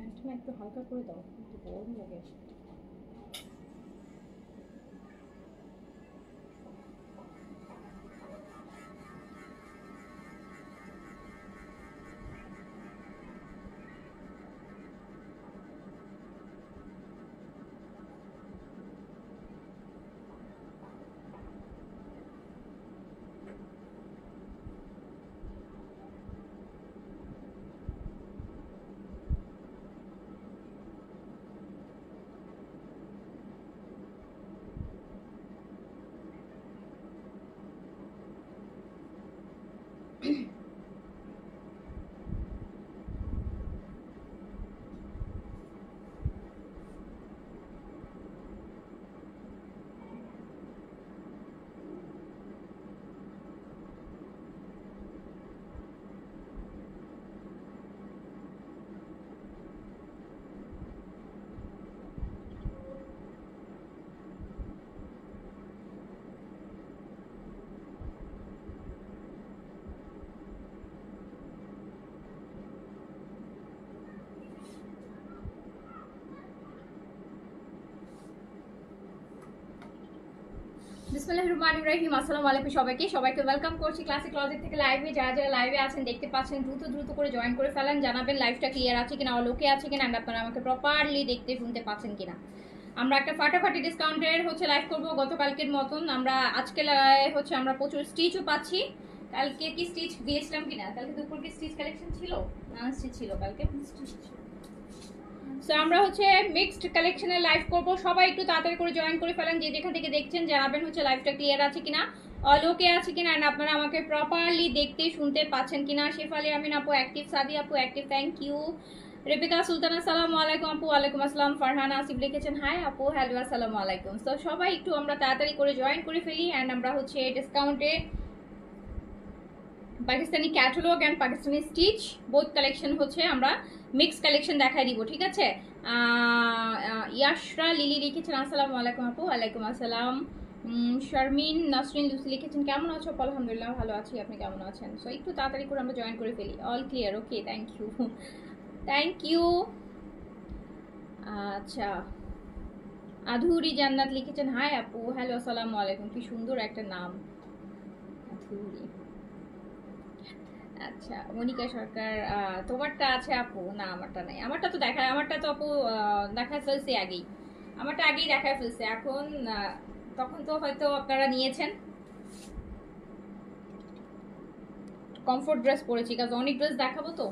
ফ্যানটা না একটু হালকা করে দাও, একটু গরম লাগে। বিসমিল্লাহির রহমানির রহিম। আসসালামু আলাইকুম সবাইকে ওয়েলকাম করছি ক্লাসিক ক্লজেট থেকে লাইভে। যারা লাইভে আছেন দেখতে পাচ্ছেন, দ্রুত করে জয়েন করে ফেলেন। জানাবেন লাইভটা ক্লিয়ার আছে কিনা, লোকে আছে কিনা, আর আপনারা আমাকে প্রপারলি দেখতে শুনতে পাচ্ছেন কিনা। আমরা একটা ফাটাফাটি ডিসকাউন্টের লাইভ করব গতকালকের মতন। আমরা আজকে আমরা প্রচুর স্টিচও পাচ্ছি। কালকে কি স্টিচ দিয়েছিলাম কিনা, কালকে দুপুর কি স্টিচ কালেকশন ছিল? না, স্টিচ ছিল কালকে। সো আমরা মিক্সড কালেকশনে লাইভ করব। সবাই একটু তাড়াতাড়ি করে জয়েন করে ফেলেন। যে যেখান থেকে দেখছেন জানাবেন লাইভটা ক্লিয়ার আছে কিনা, লোকে আছে কিনা, আর আপনারা আমাকে প্রপারলি দেখতে শুনতে পাচ্ছেন কিনা। শেফালি আমিন আপু অ্যাক্টিভ, সাদি আপু অ্যাক্টিভ, থ্যাংক ইউ। রেবিকা সুলতান আসসালামু আলাইকুম আপু। ওয়ালাইকুম আসসালাম। ফারহানা আসিফ লিখেছেন হাই আপু, হ্যালো আসসালামু আলাইকুম। তো সবাই একটু আমরা তাড়াতাড়ি করে জয়েন করে ফেলি। অ্যান্ড আমরা ডিসকাউন্টে Pakistani catalogue and Pakistani stitch both collection আমরা মিক্স কালেকশন দেখাই দিব, ঠিক আছে। ইয়াশরা লিলি লিখেছেন আসসালামু আলাইকুম আপু। ওয়ালাইকুম আসসালাম। শারমিন নাসরিন লুসি লিখেছেন কেমন আছো? আলহামদুলিল্লাহ ভালো আছি, আপনি কেমন আছেন? সো একটু তাড়াতাড়ি করে আমরা জয়েন করে ফেলি। All clear, okay, thank you. আচ্ছা, আধুরি জান্নাত লিখেছেন হাই আপু, হ্যালো আসসালামু আলাইকুম। কি সুন্দর একটা নাম, আধুরি। আচ্ছা, মনিকা সরকার, তোমারটা আছে আপু? না, আমারটা নাই। আমারটা তো আমারটা তো আপু দেখায় ফেলছে আগেই। আমারটা আগেই দেখায় ফেলছে। এখন তখন তো হয়তো আপনারা নিয়েছেন। কমফোর্ট ড্রেস পরেছি, কারণ অনেক ড্রেস দেখাবো তো।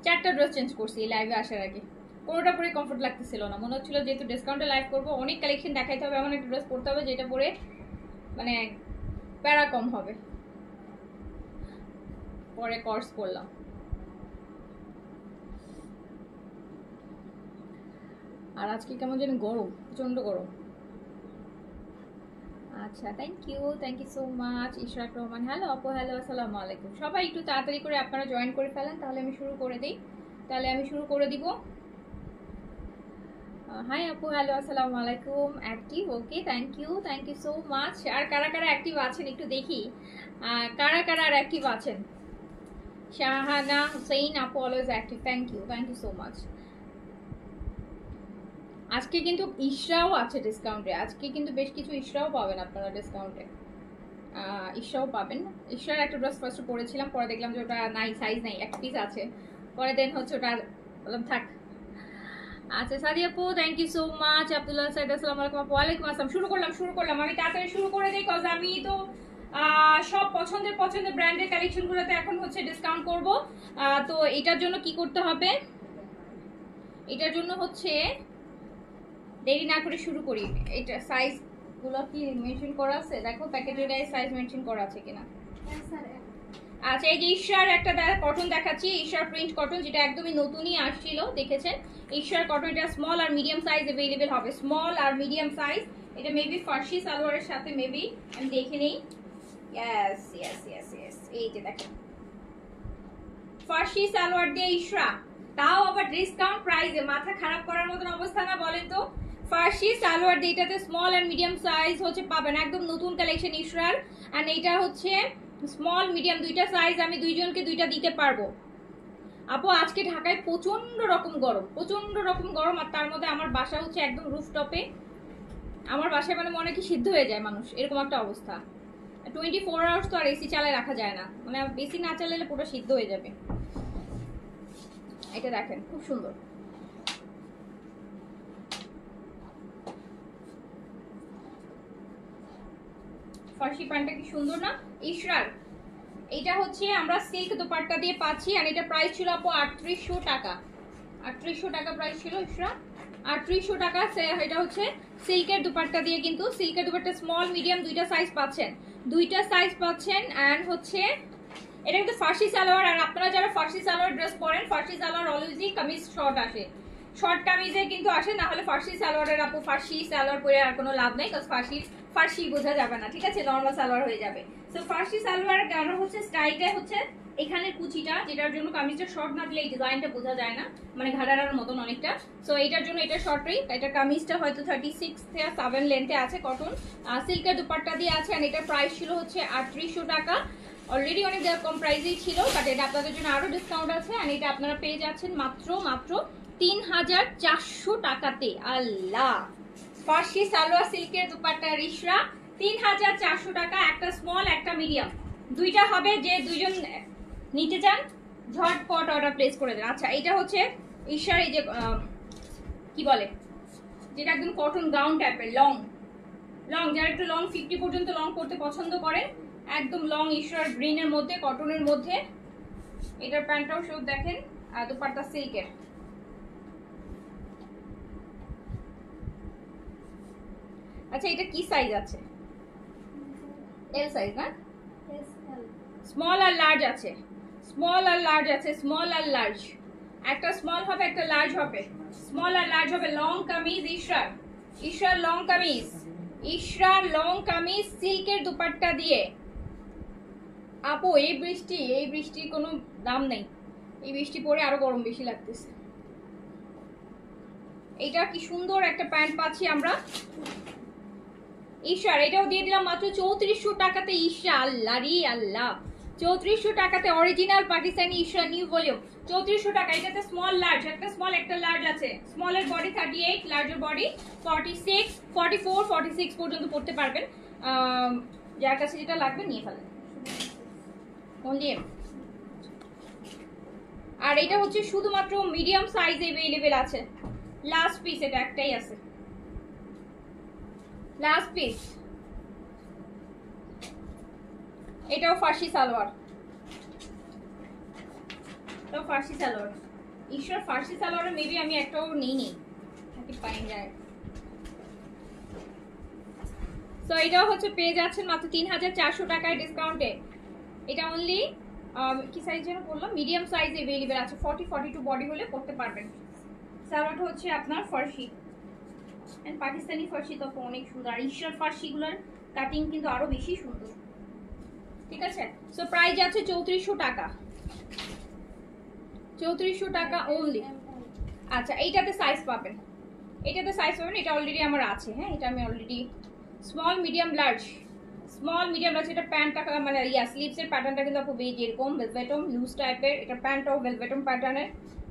4টা ড্রেস চেঞ্জ করছি লাইভে আসার আগে। কোনোটা পরে কমফোর্ট লাগতেছিল না, মনে হচ্ছিল যেহেতু ডিসকাউন্টে লাইভ করবো, অনেক কালেকশন দেখাইতে হবে, এমন একটা ড্রেস পরতে হবে যেটা পরে মানে প্যারা কম হবে। পরে কোর্স করলাম। আর আজকে কেমন যেন গরম, প্রচন্ড গরম। আচ্ছা, thank you so much. Ishraq Rahman, hello আপু, হ্যালো আসসালামু আলাইকুম। সবাই একটু তাড়াতাড়ি করে আপনারা জয়েন করে ফেলেন, তাহলে আমি শুরু করে দিব। হাই আপু, হ্যালো আসসালামু আলাইকুম। Active, okay, thank you so much. আর কারা অ্যাক্টিভ আছেন একটু দেখি, কারা আর অ্যাক্টিভ আছেন। শাহানা হুসেইন আপু always active, thank you so much. আজকে কিন্তু ইশরাও আছে ডিসকাউন্টে। আজকে কিন্তু বেশ কিছু ইশরাও পাবেন আপনারা ডিসকাউন্টে। ইশরাও পাবেন। ইশরার একটা ড্রেস ফার্স্ট পরেছিলাম, পরে দেখলাম যে ওটা নাই, সাইজ নাই, একটা পিস আছে। পরে দেন ওটা বললাম থাক। আচ্ছা সাদি আপু, thank you so much. Abdullah Saeed, আসসালামু আলাইকুম আপু। ওয়ালাইকুম আসসালাম। শুরু করলাম। আমি তাড়াতাড়ি শুরু করে দিই, কজ আমি তো সব পছন্দের ব্র্যান্ডের কালেকশনগুলোতে এখন ডিসকাউন্ট করব। তো এটার জন্য কি করতে হবে, এটার জন্য দেরি না করে শুরু করি। এটা সাইজ গুলো কি মেনশন করা আছে? দেখো প্যাকেটের গায়ে সাইজ মেনশন করা আছে কিনা। আচ্ছা, এই যে ঈশ্বর একটা কটন দেখাচ্ছি, ঈশ্বর প্রিন্ট কটন, যেটা একদমই নতুনই আসছিল, দেখেছেন। ঈশ্বর কটন, এটা স্মল আর মিডিয়াম সাইজ अवेलेबल হবে, স্মল আর মিডিয়াম সাইজ। এটা মেবি ফার্সি সালোয়ারের সাথে, মেবি আমি দেখে নেই। ইয়েস, এই যে দেখেন ফার্সি সালোয়ার দিয়ে ইশরা, তাও আবার ডিসকাউন্ট প্রাইসে। মাথা খারাপ করার মতন অবস্থা না, বলেন তো? ফার্সি সালোয়ার দিয়ে এটাতে স্মল আর মিডিয়াম সাইজ পাবেন, একদম নতুন কালেকশন ইশরার। এন্ড এটা স্মল মিডিয়াম দুইটা সাইজ, আমি দুইজনকে দুইটা দিতে পারবো। আপু আজকে ঢাকায় প্রচন্ড রকম গরম, আর তার মধ্যে আমার বাসা হচ্ছে একদম রুফটপে। আমার বাসায় মানে মনে কি সিদ্ধ হয়ে যায় মানুষ, এরকম একটা অবস্থা। 24 আওয়ার্স তো আর এসি চালায় রাখা যায় না, মানে এসি না চালালে পুরো সিদ্ধ হয়ে যাবে। এটা দেখেন খুব সুন্দর। ফার্সি প্যান্টটা কি সুন্দর না ইশরার? এটা হচ্ছে আমরা সিল্ক দোপাট্টা দিয়ে পাচ্ছি, আর এটা প্রাইস ছিল আপু 3800 টাকা। 3800 টাকা প্রাইস ছিল ইশরা, 3800 টাকা। এটা হচ্ছে সিল্কের দুপাট্টা দিয়ে, কিন্তু সিল্কের দুপাট্টা স্মল মিডিয়াম দুইটা সাইজ পাচ্ছেন। অ্যান্ড হচ্ছে এটা কিন্তু ফার্সি সালোয়ার, আর আপনারা যারা ফার্সি সালোয়ার ড্রেস পরেন, ফার্সি সালোয়ার অলওয়েজই কামিজ শর্ট আসে, শর্ট কামিজে কিন্তু আসে, না হলে ফার্সি সালোয়ারের আপু ফার্সি সালোয়ার পরে আর কোনো লাভ নেই, কারণ ফার্সি বোঝা যাবে না, ঠিক আছে, নর্মাল সালোয়ার হয়ে যাবে। সো ফার্সি সালোয়ার কারণ হচ্ছে স্টাইলটা হচ্ছে এখানের কুচিটা, যেটার জন্য কামিজটা শর্ট না দিলে এই ডিজাইনটা বোঝা যায় না, মানে ঘাড়ার মতন অনেকটা। সো এটার জন্য এটা শর্টই, এটা কামিজটা হয়তো 36 থেকে 7 লেন্থে আছে, কটন সিল্কের দুপাট্টা দিয়ে আছে। আর এটার প্রাইস ছিল হচ্ছে 3800 টাকা। অলরেডি অনেক কম প্রাইসেই ছিল, বাট এটা আপনাদের জন্য আরো ডিসকাউন্ট আছে। আর এটা আপনারা পেয়ে যাচ্ছেন মাত্র 3400 টাকাতে। আল্লাহ, ফার্সি সালোয়ার সিল্কের দুপাট্টা রিশরা 3400 টাকা। একটা স্মল একটা মিডিয়াম দুইটা হবে, যে দুইজন নিতে চান ঝটপট অর্ডার প্লেস করে দেন। আচ্ছা, এটা হচ্ছে ইশার এই যে কি বলে, যেটা একদম কটন গাউন টাইপের, লং যারা একটু লং 50 পর্যন্ত লং করতে পছন্দ করেন, একদম লং ইশার গ্রিনের মধ্যে, কটনের মধ্যে। এটার প্যান্টটাও সব দেখেন, আর দুপাট্টা সিল্কের। আচ্ছা, এটা কি সাইজ আছে? এল সাইজ না? স্মল আর লার্জ আছে, স্মল আর লার্জ। একটা স্মল হবে, একটা লার্জ হবে, স্মল আর লার্জ হবে। লং কামিজ ইশরার লং কামিজ সিল্কের দুপাট্টা দিয়ে। আপু এই বৃষ্টির কোনো দাম নেই, এই বৃষ্টি পরে আরো গরম বেশি লাগতেছে। এটা কি সুন্দর একটা প্যান্ট পাচ্ছি আমরা ইশার, এটাও দিয়ে দিলাম মাত্র 3400 টাকাতে। ইশা আল্লাহ রি আল্লাহ, 3400 টাকাতে অরিজিনাল পাকিস্তানি ইশা নিউ ভলিউম, 3400 টাকা। এটাতে স্মল লার্জ, একটা স্মল একটা লার্জ আছে। স্মলের বডি 38, লার্জের বডি 46, 44, 46 পর্যন্ত পড়তে পারবেন। যার কাছে যেটা লাগবে নিয়ে ফেলেন অনলি। আর এটা হচ্ছে শুধুমাত্র মিডিয়াম সাইজ अवेलेबल আছে। লাস্ট পিস, এটা একটাই আছে, লাস্ট পিস। এটাও ফার্সি সালোয়ার, ঈশ্বর ফার্সি সালোয়ারে মেবি আমি একটাও নিইনি, নাকি পাই যায়। সো এটাও হচ্ছে পেয়ে যাচ্ছেন মাত্র 3400 টাকায় ডিসকাউন্টে। এটা অনলি কি সাইজ যেন বললাম, মিডিয়াম সাইজ अवेलेबल আছে। 40, 42 বডি হলে পড়তে পারবেন। সালোয়ারটা হচ্ছে আপনার ফার্সি, এন্ড পাকিস্তানি ফার্সি তো অনেক সুন্দর, আর ঈশ্বর ফার্সিগুলোর কাটিং কিন্তু আরো বেশি সুন্দর, ঠিক আছে। সো প্রাইস আছে 3400 টাকা, 3400 টাকা অনলি। আচ্ছা, এইটাতে সাইজ পাবেন, এটা অলরেডি আমার আছে। হ্যাঁ, এটা আমি অলরেডি স্মল মিডিয়াম লার্জ, এটা প্যান্টটা মানে স্লিভসের প্যাটার্নটা কিন্তু খুব এরকম ভেলভেটম লুজ টাইপের। এটা প্যান্টটাও ভেলভেটম প্যাটার্নের,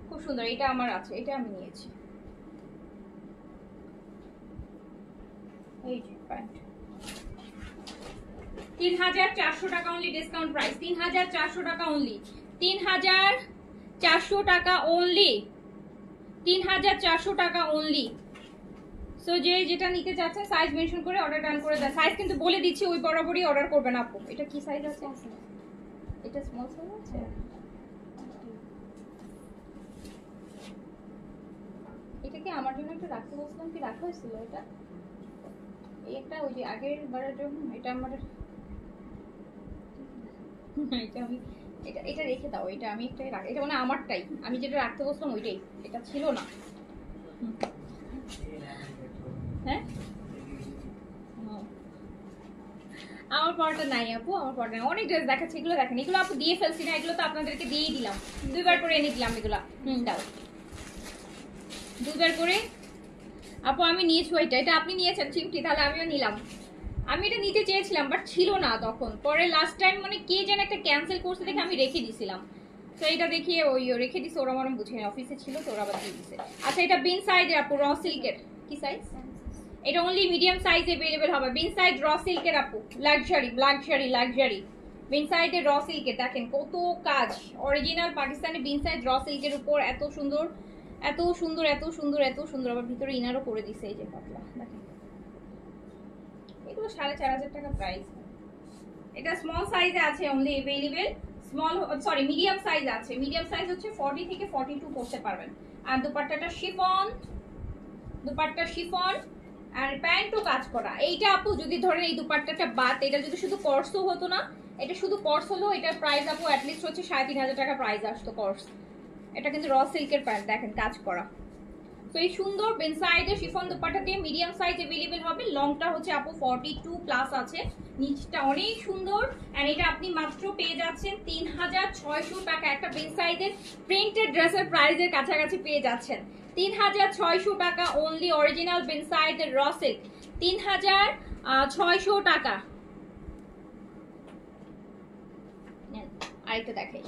খুব সুন্দর। এটা আমার আছে, এটা আমি নিয়েছি। এই যে প্যান্ট 3400 টাকা অনলি, ডিসকাউন্ট প্রাইস 3400 টাকা অনলি, 3400 টাকা অনলি, 3400 টাকা অনলি। সো যে যেটা নিতে চাচ্ছেন সাইজ মেনশন করে অর্ডার ডান করে দেন। সাইজ কিন্তু বলে দিচ্ছি, ওই বরাবরই অর্ডার করবেন আপু। এটা কি সাইজ আছে? এটা স্মল সাইজ আছে। এটা কি আমার জন্য একটু রাখতে বলছিলাম, কি রাখা হয়েছিল? এটা একটা ওই যে আগের বারের জন্য, এটা আমার এটা আমি এটা রেখে দাও। এটা আমি একটাই রাখ, এটা মানে আমারটাই, আমি যেটা রাখতে বলছিলাম ওইটাই, এটা ছিল না। হ্যাঁ, আমার পড়াটা নাই আপু, আমার পড়াটা নাই। অনেক ড্রেস দেখাচ্ছে, এগুলো দেখেন, এগুলো আপু দিয়ে ফেলছি না, এগুলো তো আপনাদেরকে দিয়েই দিলাম, 2 বার করে এনে দিলাম এগুলা। দাও 2 বার করে। আপু আমি নিয়েছি ওইটা, এটা আপনি নিয়েছেন ঠিক, তাহলে আমিও নিলাম। আমি এটা নিতে চেয়েছিলাম বাট ছিল না তখন, পরে লাস্ট টাইম মানে কে যেন একটা ক্যান্সেল করতে দেখে আমি রেখে দিয়েছিলাম। তো এটা দেখিয়ে ওই রেখে দিছে, ওরা মনে বুঝে অফিসে ছিল তো ওরা আবার দিয়ে দিছে। আচ্ছা এটা বিন সাইজের আপু, র সিল্কের। কি সাইজ? এটা অনলি মিডিয়াম সাইজ अवेलेबल হবে। বিন সাইড র সিল্কের আপু, লাক্সারি লাক্সারি লাক্সারি বিন সাইডের র সিল্কের। দেখেন কত কাজ, অরিজিনাল পাকিস্তানি বিন সাইড র সিল্কের উপর এত সুন্দর এত সুন্দর এত সুন্দর এত সুন্দর। আবার ভিতরে ইনারও করে দিছে এই যে পাতলা, দেখেন এগুলো 4500 টাকা প্রাইস। এটা স্মল সাইজে আছে only available, small sorry medium size আছে। মিডিয়াম সাইজ হচ্ছে 40 থেকে 42 করতে পারবেন। আর দুপাট্টাটা শিফন, দুপাট্টা শিফন আর প্যান্টও কাজ করা। এইটা আপু যদি ধরেন এই দুপাট্টাটা বাদ, এটা যদি শুধু কর্সও হতো না, এটা শুধু কর্স হলো এটার প্রাইস আপু অ্যাটলিস্ট হচ্ছে 3500 টাকা প্রাইস আসতো কর্স। এটা কিন্তু র সিল্কের প্যান্ট, দেখেন কাজ করা। তো এই সুন্দর বিন সাইডে শিফন দুপাট্টা দিয়ে মিডিয়াম সাইজ अवेलेबल হবে। লংটা হচ্ছে আপু 42 প্লাস আছে, নিচটা অনেক সুন্দর। এন্ড এটা আপনি মাত্র পেয়ে যাচ্ছেন 3600 টাকা। একটা বিন সাইজের প্রিন্টেড ড্রেসের প্রাইসের কাছাকাছি পেয়ে যাচ্ছেন 3600 টাকা অনলি অরিজিনাল বিন সাইডের র সিল্ক। 3600 টাকা। আরেকটা দেখেন,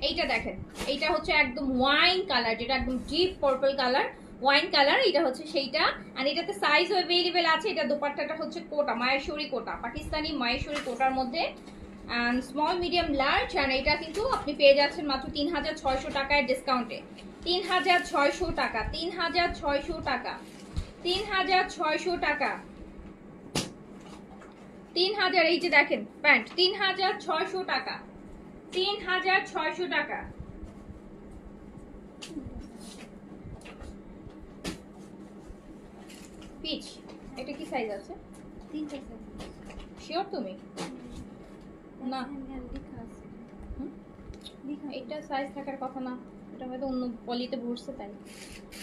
এইটা দেখেন, এইটা হচ্ছে একদম ওয়াইন কালার, যেটা একদম deep purple colour, wine colour. এটা হচ্ছে সেইটা। আর এটাতে সাইজও अवेलेबल আছে। এটা দোপাট্টাটা হচ্ছে কোটা, মায়েশ্বরী কোটা, পাকিস্তানি মায়েশ্বরী কোটার মধ্যে স্মল মিডিয়াম লার্জ। আর এটা কিন্তু আপনি পেয়ে যাচ্ছেন মাত্র 3600 টাকায় ডিসকাউন্টে। 3600 টাকা, 3600 টাকা, 3600 টাকা, 3000। এই যে দেখেন প্যান্ট 3600 টাকা, 3600 টাকা। পিচ, এটা কি সাইজ আছে? শিওর তুমি? না এটা সাইজ থাকার কথা না, এটা হয়তো অন্য পলিতে ভরছে তাই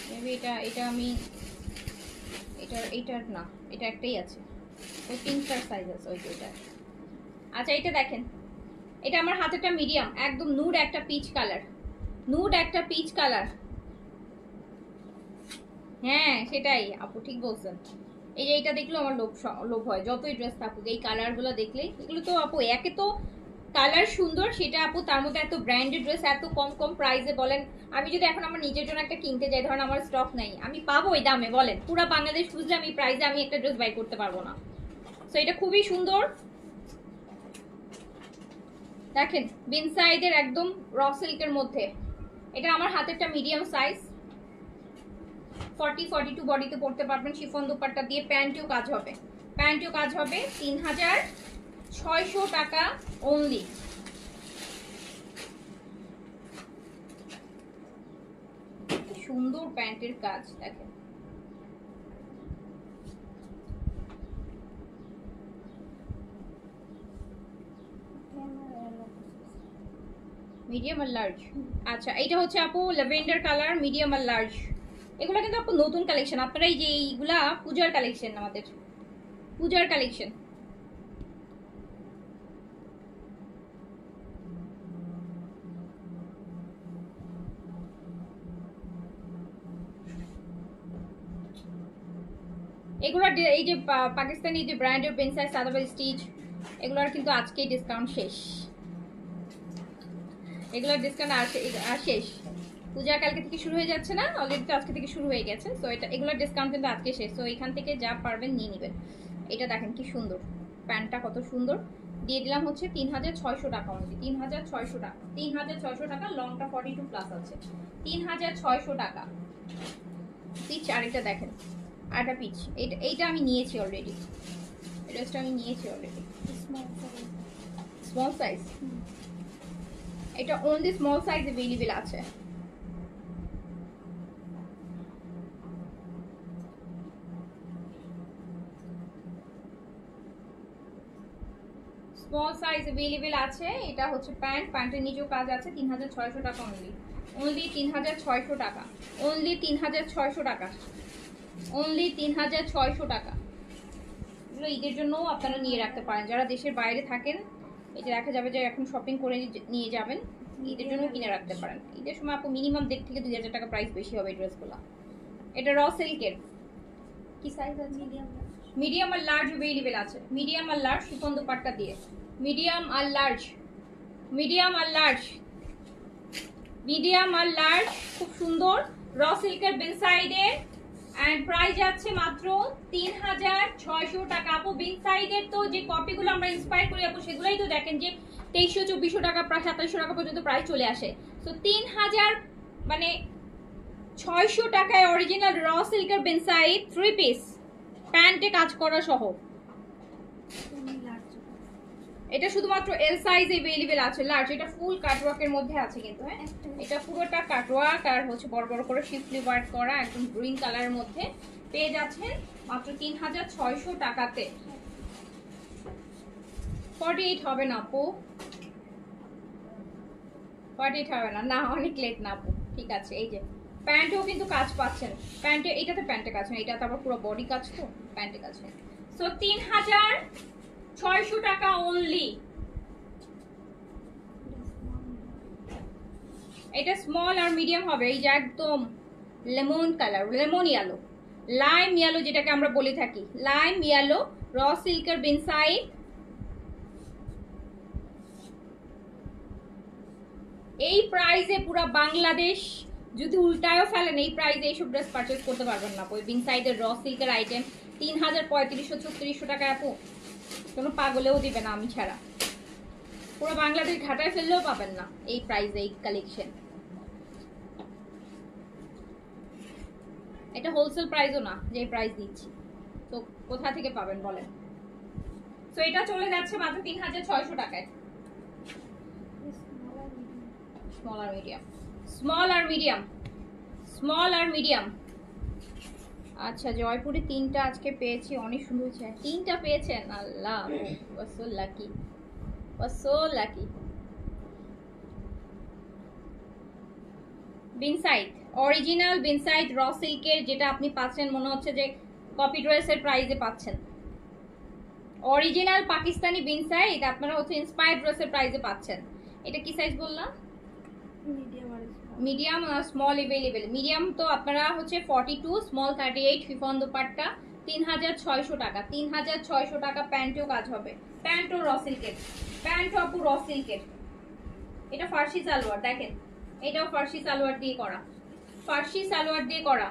মেবি। এটা আমি এইটার না, এটা একটাই আছে, ওই পিঙ্কটার সাইজ আছে ওই দুইটা। আচ্ছা এটা দেখেন, এটা আমার হাতেটা মিডিয়াম, একদম নুড একটা পিচ কালার, নুড একটা পিচ কালার। হ্যাঁ সেটাই আপু, ঠিক বলছেন। এই যে এটা দেখলেও আমার লোভ হয়, যতই ড্রেস থাকুক এই কালারগুলো দেখলেই। এগুলো তো আপু একে তো কালার সুন্দর, সেটা আপু তার মধ্যে এত ব্র্যান্ডেড ড্রেস এত কম কম প্রাইসে। বলেন আমি যদি এখন আমার নিজের জন্য একটা কিনতে যাই, ধরেন আমার স্টক নাই, আমি পাবো ওই দামে? বলেন পুরো বাংলাদেশ খুঁজলে আমি প্রাইসে আমি একটা ড্রেস বাই করতে পারবো না। সো এটা খুবই সুন্দর। দেখেন বিন সাইডের একদম র সিল্কের মধ্যে। এটা আমার হাতেরটা মিডিয়াম সাইজ, 40-42 বডিতে পড়তে পারবেন। শিফন দুপাট্টা দিয়ে প্যান্টেও কাজ হবে, প্যান্টেও কাজ হবে। 3600 টাকা অনলি। সুন্দর প্যান্টের কাজ দেখেন। মিডিয়াম আর লার্জ। আচ্ছা এইটা হচ্ছে আপু ল্যাভেন্ডার কালার, মিডিয়াম আর লার্জ। এগুলো কিন্তু আপু নতুন কালেকশন, আপনারা এই যে এইগুলা পূজার কালেকশন, আমাদের পূজার কালেকশন। এগুলোর এই যে পাকিস্তানি যে ব্র্যান্ডের প্রিন্সেস সাদাবাই স্টিচ, এগুলোর কিন্তু আজকেই ডিসকাউন্ট শেষ। এগুলোর ডিসকাউন্ট আর শেষ। পূজা কালকে থেকে শুরু হয়ে যাচ্ছে না, অলরেডি তো আজকে থেকে শুরু হয়ে গেছে। সো এটা এগুলোর ডিসকাউন্ট কিন্তু আজকে শেষ। সো এখান থেকে যা পারবেন নিয়ে নেবেন। এটা দেখেন কি সুন্দর, প্যান্টটা কত সুন্দর। দিয়ে দিলাম হচ্ছে 3600 টাকা অনলি, 3600 টাকা, 3600 টাকা। লংটা 42 প্লাস আছে, 3600 টাকা। পিচ আরেকটা দেখেন, আরেকটা পিচ। এইটা আমি নিয়েছি অলরেডি, ড্রেসটা আমি নিয়েছি অলরেডি। স্মল সাইজ, এটা অনলি স্মল সাইজ अवेलेबल আছে। স্মল সাইজ अवेलेबल আছে। এটা হচ্ছে প্যান্ট, প্যান্টের নিচেও কাজ আছে। 3600 টাকা অনলি, অনলি 3600 টাকা, অনলি 3600 টাকা, অনলি 3600 টাকা। এগুলো ঈদের জন্যও আপনারা নিয়ে রাখতে পারেন, যারা দেশের বাইরে থাকেন। এটা দেখা যাবে যে এখন শপিং করে নিয়ে যাবেন, ঈদের জন্য কিনে রাখতে পারেন। ঈদের সময় আপু মিনিমাম 1.5 থেকে 2000 টাকা প্রাইস বেশি হবে এই ড্রেসগুলো। এটা র সিল্কের। কি সাইজ আছে? মিডিয়াম আর লার্জ अवेलेबल আছে, মিডিয়াম আর লার্জ শিফন দুপাট্টা দিয়ে। মিডিয়াম আর লার্জ, মিডিয়াম আর লার্জ মিডিয়াম আর লার্জ, খুব সুন্দর র সিল্কের বিন সাইডের। এন্ড প্রাইস যাচ্ছে মাত্র 3600 টাকা। আপু বিন সাইডের তো যে কপিগুলো আমরা ইন্সপায়ার করি আপু, সেগুলোই তো দেখেন যে 2300-2400 টাকা, প্রায় 2700 টাকা পর্যন্ত প্রাইস চলে আসে। তো 3000 মানে 600 টাকায় অরিজিনাল র সিল্কের বিন সাইড 3 পিস, প্যান্টে কাজ করা সহ। এটা শুধুমাত্র এল সাইজ अवेलेबल আছে, লার্জ। এটা ফুল কাটওয়ার্কের মধ্যে আছে কিন্তু, হ্যাঁ এটা পুরোটা কাটওয়ার্ক আর হচ্ছে বড় বড় করে শিফলি ওয়ার্ক করা, একদম গ্রিন কালারের মধ্যে পেয়ে যাচ্ছেন মাত্র 3600 টাকাতে। 48 হবে না আপু, 48 হবে না, না অনেক লেট না আপু। ঠিক আছে, এই যে প্যান্টেও কিন্তু কাজ পাচ্ছেন, প্যান্টে এটাতে প্যান্টে কাজ নেই, এটা তো আবার পুরো বডি কাজ, তো প্যান্টে কাজ নেই। সো 3600 টাকা অনলি। এটা স্মল আর মিডিয়াম হবে, এই যে একদম lemon colour, lemon yellow, lime yellow যেটাকে আমরা বলে থাকি, লাইম ইয়েলো র সিল্কের বিন সাইড। এই প্রাইসে পুরো বাংলাদেশ যদি উল্টায়ও ফেলেন, এই প্রাইসে এইসব ড্রেস পারচেজ করতে পারবেন না। ওই বিন সাইডের র সিল্কের আইটেম 3500-3600 টাকা আপু, কোনো পাগলেও দিবে না আমি ছাড়া। পুরো বাংলাদেশ ঘাটায় ফেললেও পাবেন না এই প্রাইসে এই কালেকশন। এটা হোলসেল প্রাইসও না যে প্রাইস দিচ্ছি, তো কোথা থেকে পাবেন বলেন। তো এটা চলে যাচ্ছে মাত্র 3600 টাকায়। স্মল আর মিডিয়াম, স্মল আর মিডিয়াম, স্মল আর মিডিয়াম। আচ্ছা, জয়পুরে 3টা আজকে পেয়েছি, অনেক সুন্দর হয়েছে। 3টা পেয়েছেন, আল্লাহ so lucky, so lucky. Binsaeed original Binsaeed র সিল্কের, যেটা আপনি পাচ্ছেন মনে হচ্ছে যে কপি ড্রেসের প্রাইসে পাচ্ছেন। অরিজিনাল পাকিস্তানি বিনসাইড আপনারা হচ্ছে ইন্সপায়ার্ড ড্রেসের প্রাইসে পাচ্ছেন। এটা কি সাইজ বললাম? মিডিয়াম আর স্মল अवेलेबल। মিডিয়াম তো আপনারা হচ্ছে 42, স্মল 38, শিফন দুপাট্টা 3600 টাকা। 3600 টাকা। প্যান্টেও কাজ হবে, প্যান্টও র সিল্কের, প্যান্টও আপু র সিল্কের। এটা ফার্সি সালোয়ার, দেখেন এটাও ফার্সি সালোয়ার দিয়ে করা, ফার্সি সালোয়ার দিয়ে করা।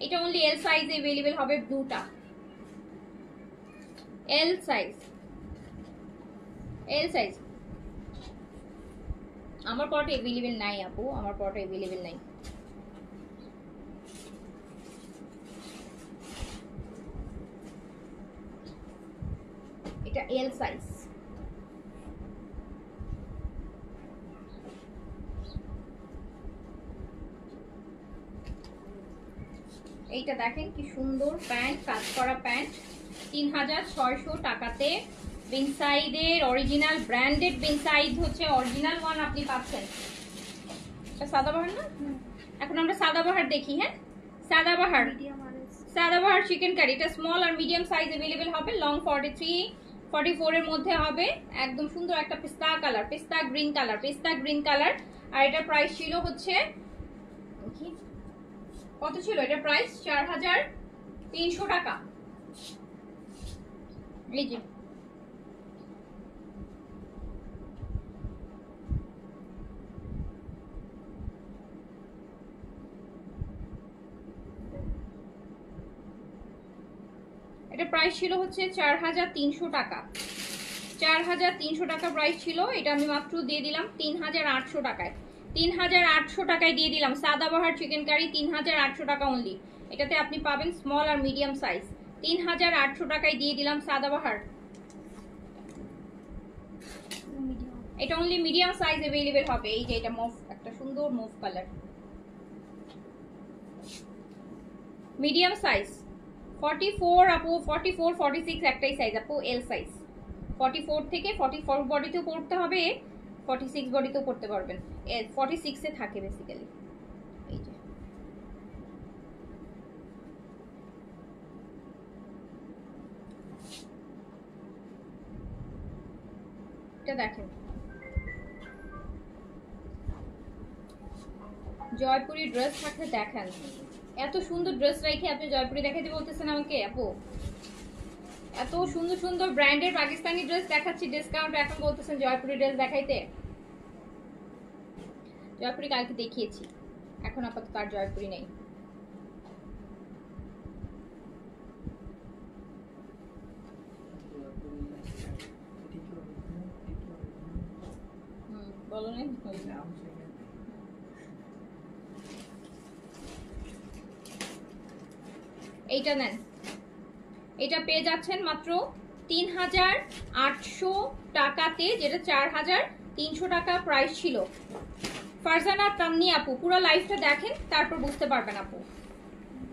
এটা অনলি এল সাইজে अवेलेबल হবে, ব্লুটা এল সাইজ, এল সাইজ। আমার পটে अवेलेबल নাই আপু, আমার পটে अवेलेबल নাই। এটা এল সাইজ। এইটা দেখেন কি সুন্দর প্যান্ট, কাজ করা প্যান্ট 3600 টাকাতে। বিনসাইডের অরিজিনাল ব্র্যান্ডেড বিনসাইড হচ্ছে অরিজিনাল ওয়ান আপনি পাচ্ছেন। এটা সাদাবাহার না, এখন আমরা সাদাবাহার দেখি। হ্যাঁ, সাদাবাহার, সাদাবাহার চিকেন কারি। এটা স্মল আর মিডিয়াম সাইজ अवेलेबल হবে, লং 43, 44 এর মধ্যে হবে। একদম সুন্দর একটা পিস্তা কালার, পিস্তা গ্রিন কালার, পিস্তা গ্রিন কালার। আর এটা প্রাইস ছিল হচ্ছে কত ছিল? এটা প্রাইস 4300 টাকা। এই যে এটা প্রাইস ছিল হচ্ছে 4300 টাকা, 4300 টাকা প্রাইস ছিল। এটা আমি মাত্র দিয়ে দিলাম 3800 টাকায়, 3800 টাকায় দিয়ে দিলাম। সাদাবাহার চিকেন কারি 3800 টাকা অনলি। এটাতে আপনি পাবেন স্মল আর মিডিয়াম সাইজ, 3800 টাকায় দিয়ে দিলাম সাদাবাহার। এটা অনলি মিডিয়াম সাইজ अवेलेबल হবে। এই যে এটা মুভ, একটা সুন্দর মুভ কালার, মিডিয়াম সাইজ 44 আপু, 44, 46 একটাই সাইজ আপু, এল সাইজ। 44 থেকে 44 বডিতেও পড়তে হবে, 46 বডিতেও পড়তে পারবেন। 46 এ থাকে বেসিক্যালি। এই যে এটা দেখেন, জয়পুরি ড্রেস থাকলে দেখান। এত সুন্দর ড্রেস রেখে আপনি জয়পুরি দেখাতে বলতেছেন আমাকে আপু? এত সুন্দর সুন্দর ব্র্যান্ডের পাকিস্তানি ড্রেস দেখাচ্ছি ডিসকাউন্ট, এখন বলতেছেন জয়পুরি ড্রেস দেখাইতে। জয়পুরি কালকে দেখিয়েছি, এখন আপাতত আর জয়পুরি নেই। বলো না, এইটা নেন, এটা পেয়ে যাচ্ছেন মাত্র ৩৮০০ টাকাতে, যেটা ৪৩০০ টাকা প্রাইস ছিল। ফারজানা তামনি আপু পুরো লাইভটা দেখেন, তারপর বুঝতে পারবেন আপু।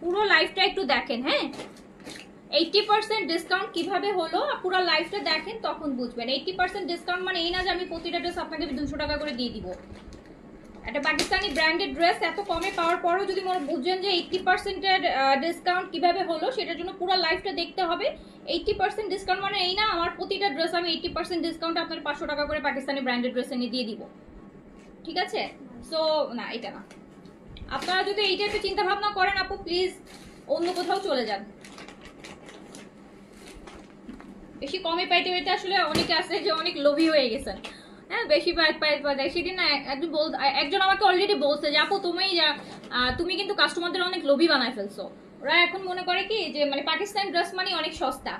পুরো লাইভটা একটু দেখেন, হ্যাঁ 80% ডিসকাউন্ট কিভাবে হলো, পুরো লাইভটা দেখেন তখন বুঝবেন। 80% ডিসকাউন্ট মানে এই না যে আমি প্রতিটা ড্রেস আপনাকে 200 টাকা করে দিয়ে দিব। একটা পাকিস্তানি ব্র্যান্ডেড ড্রেস এত কমে পাওয়ার পরও যদি মনে বুঝছেন যে 80%-এর ডিসকাউন্ট কিভাবে হলো, সেটার জন্য পুরো লাইভটা দেখতে হবে। 80% ডিসকাউন্ট মানে এই না আমার প্রতিটা ড্রেস আমি 80% ডিসকাউন্ট আপনার 500 টাকা করে পাকিস্তানি ব্র্যান্ডেড ড্রেস এনে দিয়ে দিব, ঠিক আছে? সো না, এটা না। আপনারা যদি এই টাইপের চিন্তা ভাবনা করেন আপু, প্লিজ অন্য কোথাও চলে যান। বেশি কমে পাইতে পাইতে আসলে অনেকে আছে যে অনেক লোভী হয়ে গেছেন, হ্যাঁ বেশি সেদিন না একজন আমাকে অলরেডি বলছে যে আপু তুমি কিন্তু কাস্টমারদের অনেক লোভী বানায় ফেলছো। ওরা এখন মনে করে কি যে মানে পাকিস্তান ড্রেস মানে অনেক সস্তা।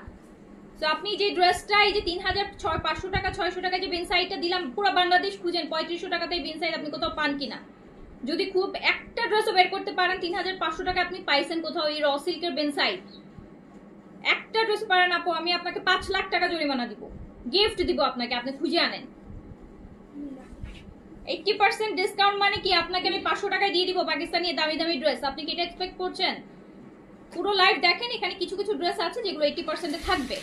তো আপনি যে ড্রেসটা এই যে ৩৫০০ টাকা ৬০০ টাকা যে বেনসাইডটা দিলাম, পুরো বাংলাদেশ খুঁজেন ৩৫০০ টাকাতে বেনসাইড আপনি কোথাও পান কিনা। যদি খুব একটা ড্রেসও বের করতে পারেন ৩৫০০ টাকা আপনি পাইছেন কোথাও এই র সিল্কের বেনসাইড, একটা ড্রেস পারেন আপু, আমি আপনাকে ৫ লাখ টাকা জরিমানা দিব, গিফট দিব আপনাকে, আপনি খুঁজে আনেন। 80% ডিসকাউন্ট মানে কি আপনাকে আমি 500 টাকায় দিয়ে দিব পাকিস্তানি দামি দামি ড্রেস, আপনি কি এটা এক্সপেক্ট করছেন? পুরো লাইভ দেখেন, এখানে কিছু কিছু ড্রেস আছে যেগুলো 80%-এ থাকবে,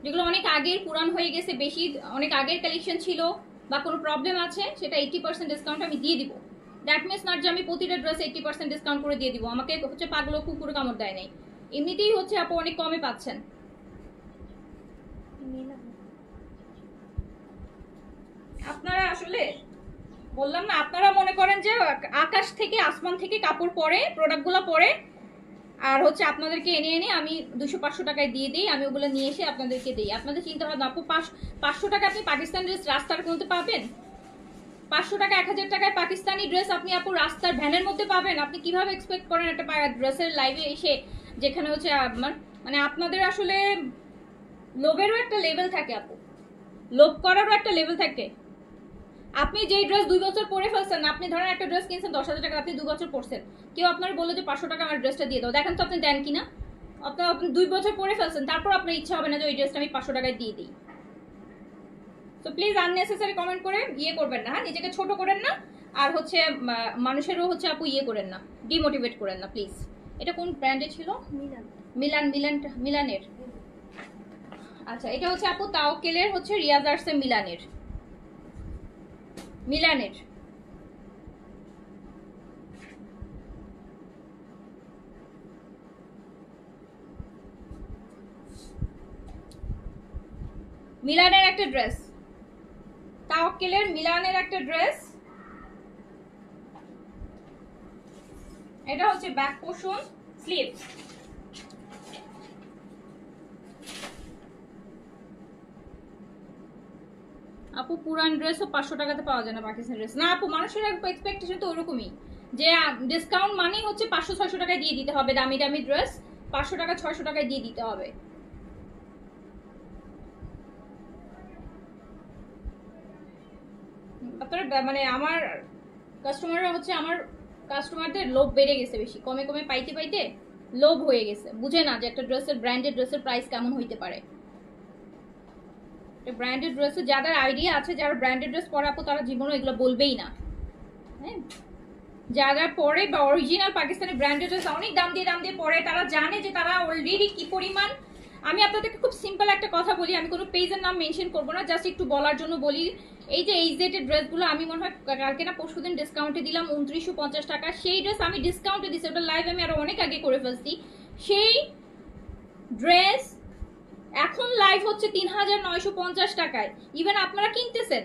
যেগুলো অনেক আগের পুরান হয়ে গেছে, বেশি অনেক আগের কালেকশন ছিল বা কোনো প্রবলেম আছে, সেটা 80% ডিসকাউন্ট আমি দিয়ে দিব। দ্যাট মিনস নট যে আমি প্রতিটা ড্রেস 80% ডিসকাউন্ট করে দিয়ে দিব, আমাকে হচ্ছে পাগলো কুকুরে কামড় দেয় নাই, এমনিতেই হচ্ছে আপু অনেক কমে পাচ্ছেন। আপনারা আসলে বললাম না, আপনারা মনে করেন যে আকাশ থেকে আসমান থেকে কাপড় পরে প্রোডাক্টগুলো পরে আর হচ্ছে আপনাদেরকে এনে এনে আমি 200-500 টাকায় দিয়ে দিই, আমি ওগুলো নিয়ে এসে আপনাদেরকে দিই। আপনাদের চিন্তা ভাবনা আপু 500 টাকা আপনি পাকিস্তানি ড্রেস রাস্তার মধ্যে পাবেন? 500 টাকা 1000 টাকায় পাকিস্তানি ড্রেস আপনি আপু রাস্তার ভ্যানের মধ্যে পাবেন? আপনি কিভাবে এক্সপেক্ট করেন একটা ড্রেসের লাইভে এসে, যেখানে হচ্ছে মানে আপনাদের আসলে লোভেরও একটা লেভেল থাকে আপু, লোভ করারও একটা লেভেল থাকে। আপনি যেই ড্রেস 2 বছর পরে ফেলছেন, আপনি ধরেন একটা ড্রেস কিনছেন 10,000 টাকা, আপনি 2 বছর পরছেন, কেউ আপনার বলে যে 500 টাকা আমার ড্রেসটা দিয়ে দাও, দেখেন তো আপনি দেন কিনা? আপনি 2 বছর পরে ফেলছেন, তারপর আপনার ইচ্ছা হবে না যে ওই ড্রেসটা আমি 500 টাকায় দিয়ে দিই। তো প্লিজ আননেসেসারি কমেন্ট করে ইয়ে করবেন না, হ্যাঁ নিজেকে ছোট করেন না, আর হচ্ছে মানুষেরও হচ্ছে আপু ইয়ে করেন না, ডিমোটিভেট করেন না প্লিজ। এটা কোন ব্র্যান্ডে ছিল? মিলানের। আচ্ছা, এটা হচ্ছে আপু তাওকেলের হচ্ছে রিয়াজ আর্টসে মিলানের। মিলানের একটা ড্রেস, তাওকেলের মিলানের একটা ড্রেস। এটা হচ্ছে ব্যাক পোর্শন, স্লিভ। আপু পুরান ড্রেসও 500 টাকাতে পাওয়া যায় না পাকিস্তানি ড্রেস। না আপু, মানুষের এক্সপেকটেশন তো ওরকমই যে ডিসকাউন্ট মানেই হচ্ছে 500-600 টাকায় দিয়ে দিতে হবে, দামি দামি ড্রেস 500 টাকা 600 টাকায় দিয়ে দিতে হবে। আপনারা মানে আমার কাস্টমাররা হচ্ছে, আমার কাস্টমারদের লোভ বেড়ে গেছে, বেশি কমে কমে পাইতে পাইতে লোভ হয়ে গেছে, বুঝে না যে একটা ড্রেসের ব্র্যান্ডেড ড্রেসের প্রাইস কেমন হইতে পারে। ব্র্যান্ডেড ড্রেসে যাদের আইডিয়া আছে, যারা ব্র্যান্ডেড ড্রেস পরে আপু, তারা জীবনে এগুলো বলবেই না, হ্যাঁ যারা পরে বা অরিজিনাল পাকিস্তানি ব্র্যান্ডেড ড্রেস অনেক দাম দিয়ে পরে, তারা জানে যে তারা অলরেডি কি পরিমাণ। আমি আপনাদেরকে খুব সিম্পল একটা কথা বলি, আমি কোনো পেজের নাম মেনশন করবো না, জাস্ট একটু বলার জন্য বলি। এই যে এইচজেড এর ড্রেসগুলো আমি মনে হয় কালকে না পরশুদিন ডিসকাউন্টে দিলাম 2950 টাকা, সেই ড্রেস আমি ডিসকাউন্টে দিচ্ছি, ওটা লাইভ আমি আরো অনেক আগে করে ফেলছি। সেই ড্রেস এখন লাইভ হচ্ছে 3950 টাকায়, ইভেন আপনারা কিনতেছেন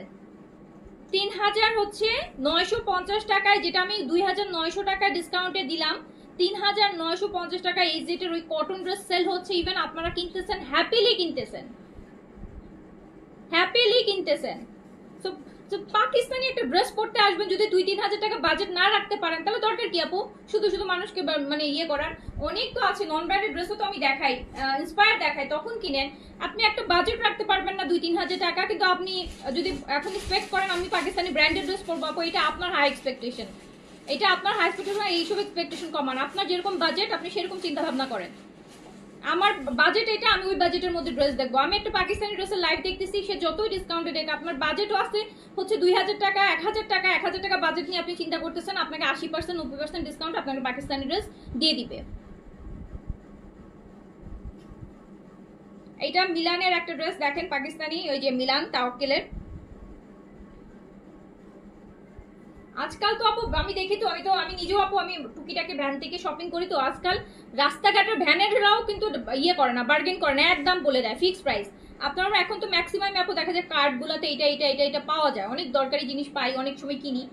3000 হচ্ছে 950 টাকায়, যেটা আমি 2900 টাকায় ডিসকাউন্টে দিলাম 3950 টাকা এই যেটার ওই কটন ড্রেস সেল হচ্ছে, ইভেন আপনারা কিনতেছেন, হ্যাপিলি কিনতেছেন, হ্যাপিলি কিনতেছেন। তো পাকিস্তানি একটা ড্রেস পরতে আসবেন, যদি 2-3 হাজার টাকা বাজেট না রাখতে পারেন তাহলে দরকার কি আপু শুধু শুধু মানুষকে মানে ইয়ে করার? অনেক তো আছে, নন ব্র্যান্ডেড ড্রেসও তো আমি দেখাই, ইন্সপায়ার দেখাই, তখন কিনেন। আপনি একটা বাজেট রাখতে পারবেন না 2-3 হাজার টাকা, কিন্তু আপনি যদি এখন এক্সপেক্ট করেন আমি পাকিস্তানি ব্র্যান্ডেড ড্রেস পরবো, আপু এটা আপনার হাই এক্সপেকটেশন, এটা আপনার হাই এক্সপেকটেশন। এইসব এক্সপেকটেশন কমান, আপনার যেরকম বাজেট আপনি সেরকম চিন্তা ভাবনা করেন। আমার বাজেট এটা, আমি ওই বাজেটের মধ্যে ড্রেস দেখবো। আমি একটা পাকিস্তানি ড্রেসের লাইভ দেখতেছি, সে যতই ডিসকাউন্টে দেখ, আপনার বাজেটও আছে হচ্ছে 2000 টাকা, 1000 টাকা, 1000 টাকা বাজেট নিয়ে আপনি চিন্তা করতেছেন, আপনাকে 80% 90% ডিসকাউন্ট আপনাকে পাকিস্তানি ড্রেস দিয়ে দিবে। এটা মিলানের একটা ড্রেস দেখেন, পাকিস্তানি, ওই যে মিলান তাওয়াক্কেলের। আজকাল তো আপু আমি দেখি তো, আমি নিজেও আপু আমি টুকিটাকে ভ্যান থেকে শপিং করি, তো আজকাল রাস্তাঘাটের ভ্যানেররাও কিন্তু ইয়ে করে না, বার্গেন করে না, একদম বলে দেয় ফিক্সড প্রাইস। আপনারা এখন তো ম্যাক্সিমাম আপু দেখা যায় কার্ডগুলোতে এটা এটা এটা এটা পাওয়া যায়, অনেক দরকারি জিনিস পাই, অনেক সময় কিনি।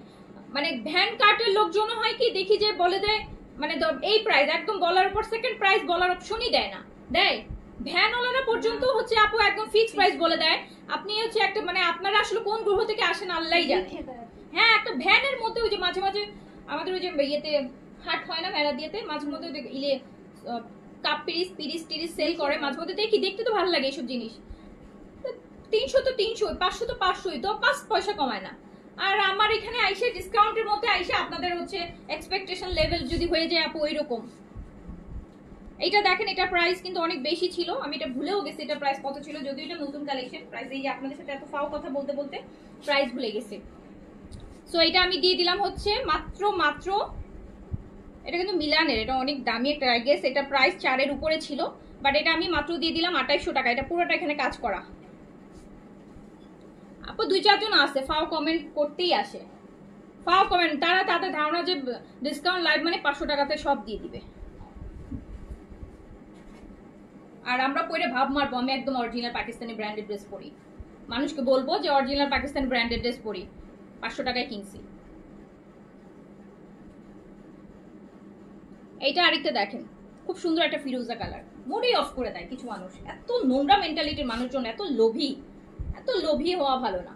মানে ভ্যান কার্টের লোকজন হয় কি দেখি যে বলে দেয় মানে এই প্রাইস একদম, বলার উপর সেকেন্ড প্রাইস বলার অপশনই দেয় না, দেয় ভ্যানওয়ালারা পর্যন্ত হচ্ছে আপু একদম ফিক্সড প্রাইস বলে দেয়। আপনি হচ্ছে একটা মানে আপনারা আসলে কোন গ্রহ থেকে আসেন আল্লাহই জানে। হ্যাঁ, একটা ভ্যানের মধ্যে ওই যে মাঝে মাঝে আমাদের ওই যে ইয়েতে হাট হয় না, মেলা দিয়েতে মাঝে মধ্যে ইলে কাপ পিরিস পিরিস টিরিস সেল করে, মাঝে মধ্যে দেখি, দেখতে তো ভালো লাগে এইসব জিনিস। 300 তো 300, 500 তো 500, তো 5 পয়সা কমায় না। আর আমার এখানে আইসে ডিসকাউন্টের মধ্যে আইসে আপনাদের হচ্ছে এক্সপেকটেশন লেভেল যদি হয়ে যায় আপু ওইরকম। এইটা দেখেন, এটা প্রাইস কিন্তু অনেক বেশি ছিল, আমি এটা ভুলেও গেছি এটা প্রাইস কত ছিল, যদিও এটা নতুন কালেকশন। প্রাইস এই যে আপনাদের সাথে এত ফাও কথা বলতে বলতে প্রাইস ভুলে গেছি। সো এটা আমি দিয়ে দিলাম হচ্ছে মাত্র এটা কিন্তু মিলানের, এটা অনেক দামি একটা, আই গেস এটা প্রাইস 4 এর উপরে ছিল, বাট এটা আমি মাত্র দিয়ে দিলাম 2800 টাকা। এটা পুরোটা এখানে কাজ করা। আপু 2-4 জন আছে ফাও কমেন্ট করতেই আসে, ফাও কমেন্ট, তারা তাদের ধারণা যে ডিসকাউন্ট লাইভ মানে 500 টাকাতে সব দিয়ে দিবে, আর আমরা পরে ভাব মারবো আমি একদম অরিজিনাল পাকিস্তানি ব্র্যান্ডেড ড্রেস পরি, মানুষকে বলবো যে অরিজিনাল পাকিস্তানি ব্র্যান্ডেড ড্রেস পরি, 500 টাকায় কিনছি। এইটা আরেকটা দেখেন, খুব সুন্দর একটা ফিরোজা কালার, মুডই অফ করে দেয় কিছু মানুষ, এত নোংরা মেন্টালিটির মানুষজন, এত লোভী হওয়া ভালো না।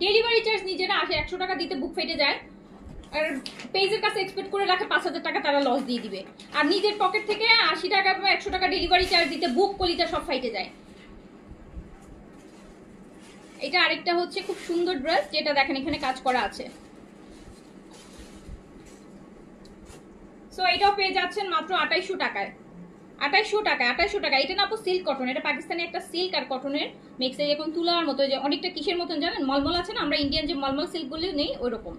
ডেলিভারি চার্জ নিজেরা আসে, 100 টাকা দিতে বুক ফেটে যায়, আর পেজের কাছে এক্সপেক্ট করে রাখে 5000 টাকা তারা লস দিয়ে দিবে, আর নিজের পকেট থেকে 80 টাকা বা 100 টাকা ডেলিভারি চার্জ দিতে বুক কলিটা সব ফাইটে যায়। এটা আরেকটা হচ্ছে খুব সুন্দর ড্রেস, যেটা দেখেন এখানে কাজ করা আছে। সো এটাও পেয়ে যাচ্ছেন মাত্র 2800 টাকায়। 2800 টাকা। এটা না আপু সিল্ক কটন, এটা পাকিস্তানি একটা সিল্ক আর কটনের মিক্সে, এখন তুলার মতো, যে অনেকটা কিসের মতন জানেন, মলমল আছে না, আমরা ইন্ডিয়ান যে মলমল সিল্কগুলো নেই ওইরকম।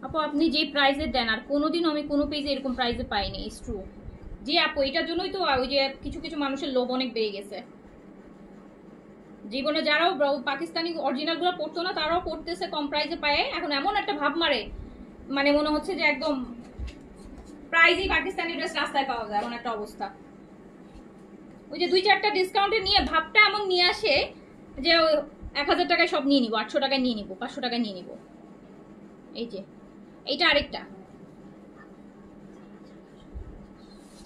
আপু আপনি যে প্রাইসে দেন আর কোনোদিনও আমি কোনো পেজে এরকম প্রাইসে পাইনি, ইটস ট্রু। জি আপু, এটার জন্যই তো ওই যে কিছু কিছু মানুষের লোভ অনেক বেড়ে গেছে। জীবনে যারাও পাকিস্তানি অরিজিনাল গুলো পড়তো না তারাও পড়তেছে কম প্রাইসে পায়, এখন এমন একটা ভাব মারে মানে মনে হচ্ছে যে একদম প্রাইজই পাকিস্তানি ড্রেস রাস্তায় পাওয়া যায়, এমন একটা অবস্থা। ওই যে 2-4টা ডিসকাউন্টে নিয়ে ভাবটা এমন নিয়ে আসে যে 1000 টাকায় সব নিয়ে নিব, 800 টাকায় নিয়ে নিব, 500 টাকায় নিয়ে নিব। এই যে এইটা আরেকটা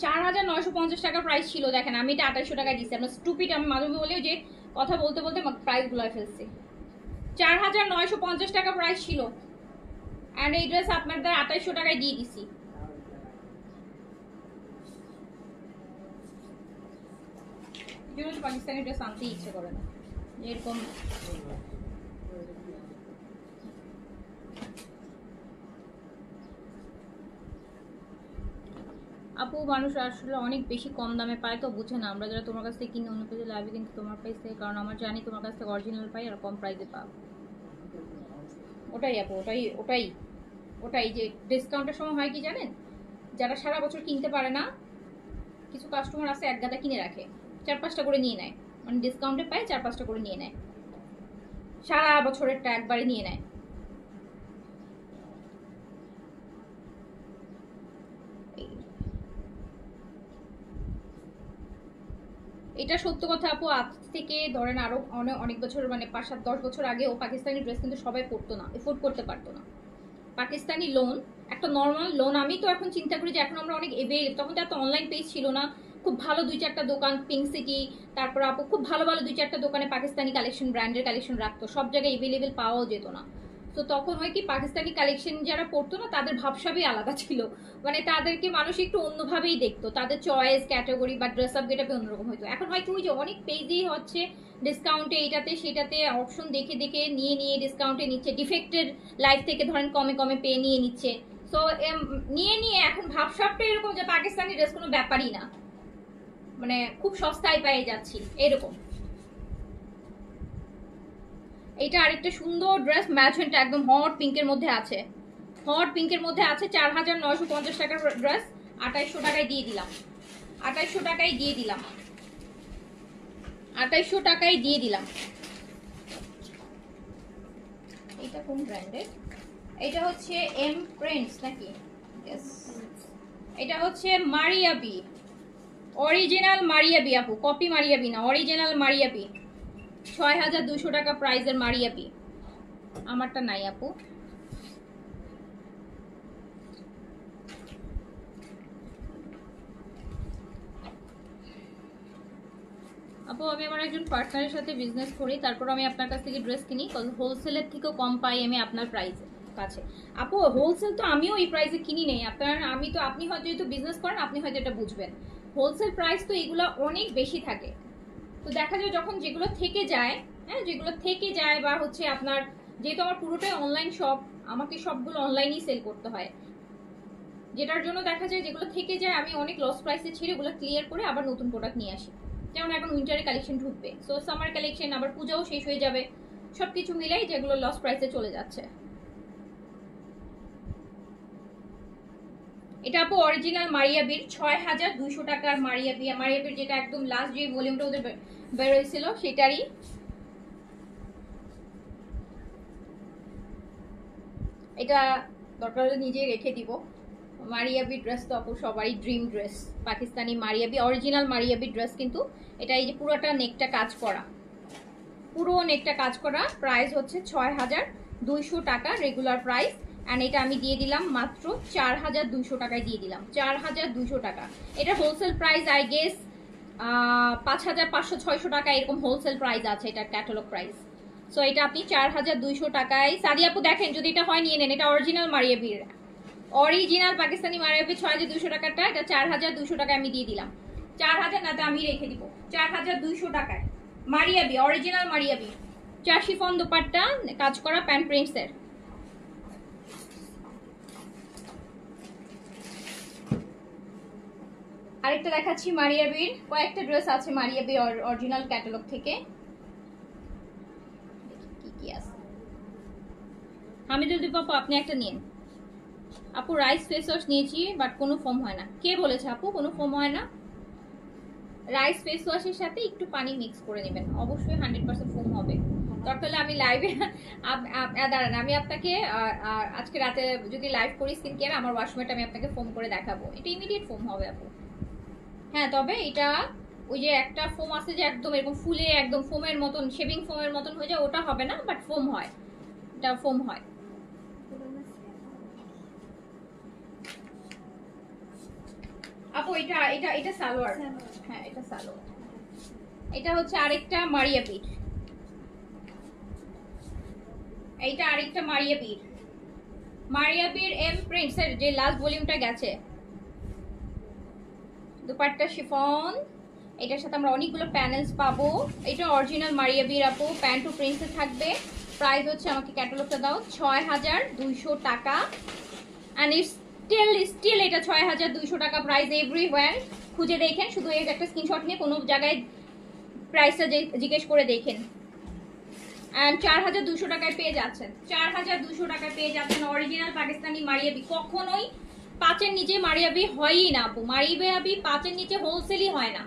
4950 টাকা প্রাইস ছিল, দেখেন আমি এটা 2800 টাকায় দিচ্ছি। আমরা স্টুপিড, আমি মাঝে মাঝে বলি যে কথা বলতে বলতে প্রাইস গুলাই ফেলছি। 4950 টাকা প্রাইস ছিল, অ্যান্ড এই ড্রেস আপনাদের 2800 টাকায় দিয়ে দিছি। পাকিস্তানি ড্রেস আনতে ইচ্ছে করে না এরকম। আপু মানুষ আসলে অনেক বেশি কম দামে পায় তো বুঝে না, আমরা যারা তোমার কাছ থেকে কিনে অন্য পেজে লাভে কিন্তু তোমার প্রাইস থেকে, কারণ আমরা জানি তোমার কাছ থেকে অরিজিনাল পাই আর কম প্রাইসে পাও। ওটাই আপু, ওটাই যে ডিসকাউন্টের সময় হয় কি জানেন, যারা সারা বছর কিনতে পারে না, কিছু কাস্টমার আছে এক গাদা কিনে রাখে, 4-5টা করে নিয়ে নেয়, মানে ডিসকাউন্টে পায় 4-5টা করে নিয়ে নেয়, সারা বছরেরটা একবারে নিয়ে নেয়। এটা সত্য কথা আপু, আজ থেকে ধরেন আরো অনেক বছর মানে 5-7-10 বছর আগেও পাকিস্তানি ড্রেস কিন্তু সবাই পরতো না, এফোর্ড করতে পারতো না। পাকিস্তানি লোন, একটা নর্মাল লোন, আমি তো এখন চিন্তা করি যে এখন আমরা অনেক তখন তো এত অনলাইন পেজ ছিল না, খুব ভালো 2-4টা দোকান, পিঙ্ক সিটি, তারপর আপু খুব ভালো ভালো 2-4টা দোকানে পাকিস্তানি কালেকশন, ব্র্যান্ডের কালেকশন রাখতো, সব জায়গায় এভেলেবেল পাওয়াও যেত না। তো তখন হয় কি, পাকিস্তানি কালেকশন যারা পড়তো না তাদের ভাবসাবই আলাদা ছিল, মানে তাদেরকে মানুষ একটু অন্যভাবেই দেখতো, তাদের চয়েস ক্যাটাগরি বা ড্রেস আপ গেটআপে অন্যরকম হতো। এখন হয় কি, ওই যে অনেক পেজেই হচ্ছে ডিসকাউন্টে, এইটাতে সেটাতে অপশন দেখে দেখে নিয়ে নিয়ে ডিসকাউন্টে নিচ্ছে, ডিফেক্টেড লাইফ থেকে ধরেন কমে কমে পেয়ে নিয়ে নিচ্ছে। সো নিয়ে নিয়ে এখন ভাবসাবটা এরকম যে পাকিস্তানি ড্রেস কোনো ব্যাপারই না, মানে খুব সস্তায় পেয়ে যাচ্ছি এরকম। এটা আরেকটা সুন্দর ড্রেস, ম্যাজেন্টা, একদম হট পিঙ্কের মধ্যে আছে, হট পিঙ্কের মধ্যে আছে, 4950 টাকার ড্রেস, 2800 টাকায় দিয়ে দিলাম, 2800 টাকায় দিয়ে দিলাম, 2800 টাকায় দিয়ে দিলাম। এটা কোন ব্র্যান্ডের? এটা হচ্ছে এম প্রিন্টস নাকি? यस, এটা হচ্ছে Maria B, original Maria B আপু, কপি মারিয়া বি না, অরিজিনাল মারিয়া বি, 6200 টাকা প্রাইসের মারিয়া বি। আমারটা নাই আপু, আপু আমি আমার একজন পার্টনারের সাথে বিজনেস করি, তারপর আমি আপনার কাছ থেকে ড্রেস কিনি, হোলসেলের থেকেও কম পাই আমি আপনার প্রাইসে কাছে। আপু হোলসেল তো আমিও এই প্রাইসে কিনি নেই আপনার, আমি তো, আপনি হয়তো যেহেতু বিজনেস করেন আপনি হয়তো এটা বুঝবেন, হোলসেল প্রাইস তো এগুলো অনেক বেশি থাকে। তো দেখা যায় যখন যেগুলো থেকে যায়, হ্যাঁ যেগুলো থেকে যায় বা হচ্ছে আপনার, যেহেতু আমার পুরোটাই অনলাইন শপ, আমাকে সবগুলো অনলাইনেই সেল করতে হয়, যেটার জন্য দেখা যায় যেগুলো থেকে যায় আমি অনেক লস প্রাইসে ছেড়ে ওগুলো ক্লিয়ার করে আবার নতুন প্রোডাক্ট নিয়ে আসি। যেমন এখন উইন্টারের কালেকশন ঢুকবে, সো সামার কালেকশন, আবার পূজাও শেষ হয়ে যাবে, সবকিছু মিলাই যেগুলো লস প্রাইসে চলে যাচ্ছে। এটা আপু অরিজিনাল মারিয়াবির, 6200 টাকার মারিয়াবির, যেটা একদম লাস্ট যে ভলিউমটা ওদের বের হয়েছিল সেটারই। এটা দরকার হলে নিজে রেখে দিব। মারিয়াবি ড্রেস তো আপু সবারই dream dress, Pakistani Maria B, original Maria B dress কিন্তু এটা, এই যে পুরোটা নেকটা কাজ করা, পুরো নেকটা কাজ করা, প্রাইস হচ্ছে 6200 টাকা রেগুলার প্রাইস। অ্যান্ড এটা আমি দিয়ে দিলাম মাত্র 4200 টাকায় দিয়ে দিলাম, 4200 টাকা। এটা হোলসেল প্রাইস আই গেস 5500-600 টাকা এরকম হোলসেল প্রাইস আছে, এটা ক্যাটালগ প্রাইস। সো এটা আপনি 4200 টাকায়, সাদি আপু দেখেন যদি এটা হয় নিয়ে নেন, এটা অরিজিনাল মারিয়াবির, অরিজিনাল পাকিস্তানি মারিয়াবি, 6200 টাকাটা, এটা 4200 টাকায় আমি দিয়ে দিলাম, 4000 না তো আমি রেখে দিব 4200 টাকায় Maria B, original Maria B, 4 chiffon dupatta, কাজ করা, প্যান্ট প্রিন্টসের। আরেকটা দেখাচ্ছি মারিয়াবির, কয়েকটা ড্রেস আছে মারিয়াবি অরিজিনাল ক্যাটালগ থেকে, কি কি আছে। হামিদুল দীপ আপু আপনি একটা নিন। আপু রাইস ফেস ওয়াশ নিয়েছি বাট কোনো ফোম হয় না। কে বলেছে আপু কোনো ফোম হয় না? রাইস ফেস ওয়াশের সাথে একটু পানি মিক্স করে নেবেন, অবশ্যই 100% ফোম হবে। দরকার হলে আমি লাইভে দাঁড়ান, আমি আপনাকে আজকে রাতে যদি লাইভ করি স্কিন কেয়ার, আমার ওয়াশমেট আমি আপনাকে ফোম করে দেখাবো, এটা ইমিডিয়েট ফোম হবে আপু। হ্যাঁ তবে এটা ওই যে একটা ফোম আছে যে একদম এরকম ফুলে একদম ফোমের মতন, শেভিং ফোমের মতন হয়ে যায়, ওটা হবে না, বাট ফোম হয়, এটা ফোম হয়। আপু এটা এটা এটা সালোয়ার, হ্যাঁ এটা সালোয়ার। এটা হচ্ছে আরেকটা মারিয়াবির, এইটা আরেকটা মারিয়াবির এম প্রিন্টসের যে লাস্ট ভলিউমটা গেছে, দুপাট্টা শিফন, এটার সাথে আমরা অনেকগুলো প্যানেলস পাবো। এটা অরিজিনাল মারিয়াবির আপু, প্যান্ট টু প্রিন্টসে থাকবে, প্রাইস হচ্ছে, আমাকে ক্যাটালগটা দাও, 6200 টাকা। অ্যান্ড স্টিল এটা 6200 টাকা প্রাইস এভরিওয়্যার। খুঁজে দেখেন, শুধু এই একটা স্ক্রিনশট নিয়ে কোনো জায়গায় প্রাইসটা জিজ্ঞেস করে দেখেন। অ্যান্ড 4200 টাকায় পেয়ে যাচ্ছেন, 4200 টাকায় পেয়ে যাচ্ছেন অরিজিনাল পাকিস্তানি মারিয়াবি। কখনোই 5-এর নিচে মারিয়াবি হয়ই না আপু, মারিয়াবি 5-এর নিচে হোলসেলই হয় না।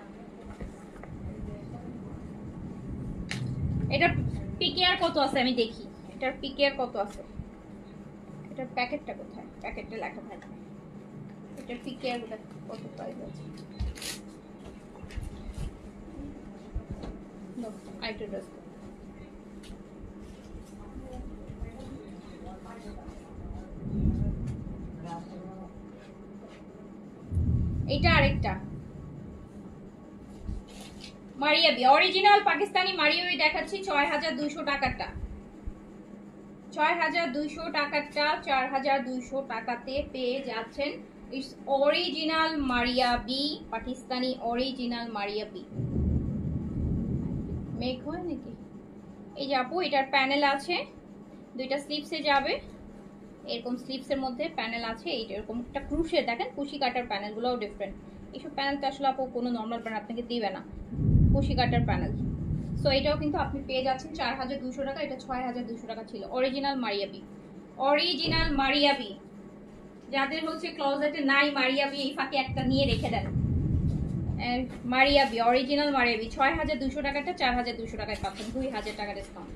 এটার পিকেআর কত আছে আমি দেখি, এটার পিকেআর কত আছে, এটার প্যাকেটটা কোথায়, প্যাকেটটা লেখা থাকে, এটার পিকেআর কত প্রাইস আছে। আরেকটা ড্রেস, এটা আরেকটা মারিয়াবি, অরিজিনাল পাকিস্তানি মারিয়াবি দেখাচ্ছি ৬,২০০ টাকাটা, ৬,২০০ টাকাটা ৪,২০০ টাকাতে পেয়ে যাচ্ছেন। It's original Maria B, Pakistani original Maria B. Make হয় নাকি? এই যে আপু এটার প্যানেল আছে, দুইটা স্লিপসে যাবে, এরকম স্লিপসের মধ্যে প্যানেল আছে, এইটা এরকম একটা ক্রুশের, দেখেন কুশি কাটার প্যানেলগুলোও ডিফারেন্ট। এইসব প্যানেল তো আসলে আপু কোনো নর্মাল প্যানেল আপনাকে দিবে না, কুশি কাটার প্যানেল। সো এটাও কিন্তু আপনি পেয়ে যাচ্ছেন ৪,২০০ টাকা, এটা ৬,২০০ টাকা ছিল। Original Maria B, original Maria B. যাদের হচ্ছে ক্লোজেটে নাই মারিয়াবি, এই ফাঁকে একটা নিয়ে রেখে দেন। মারিয়াবি, অরিজিনাল মারিয়াবি ৬,২০০ টাকাটা ৪,২০০ টাকায় পাচ্ছেন, ২,০০০ টাকা ডিসকাউন্ট।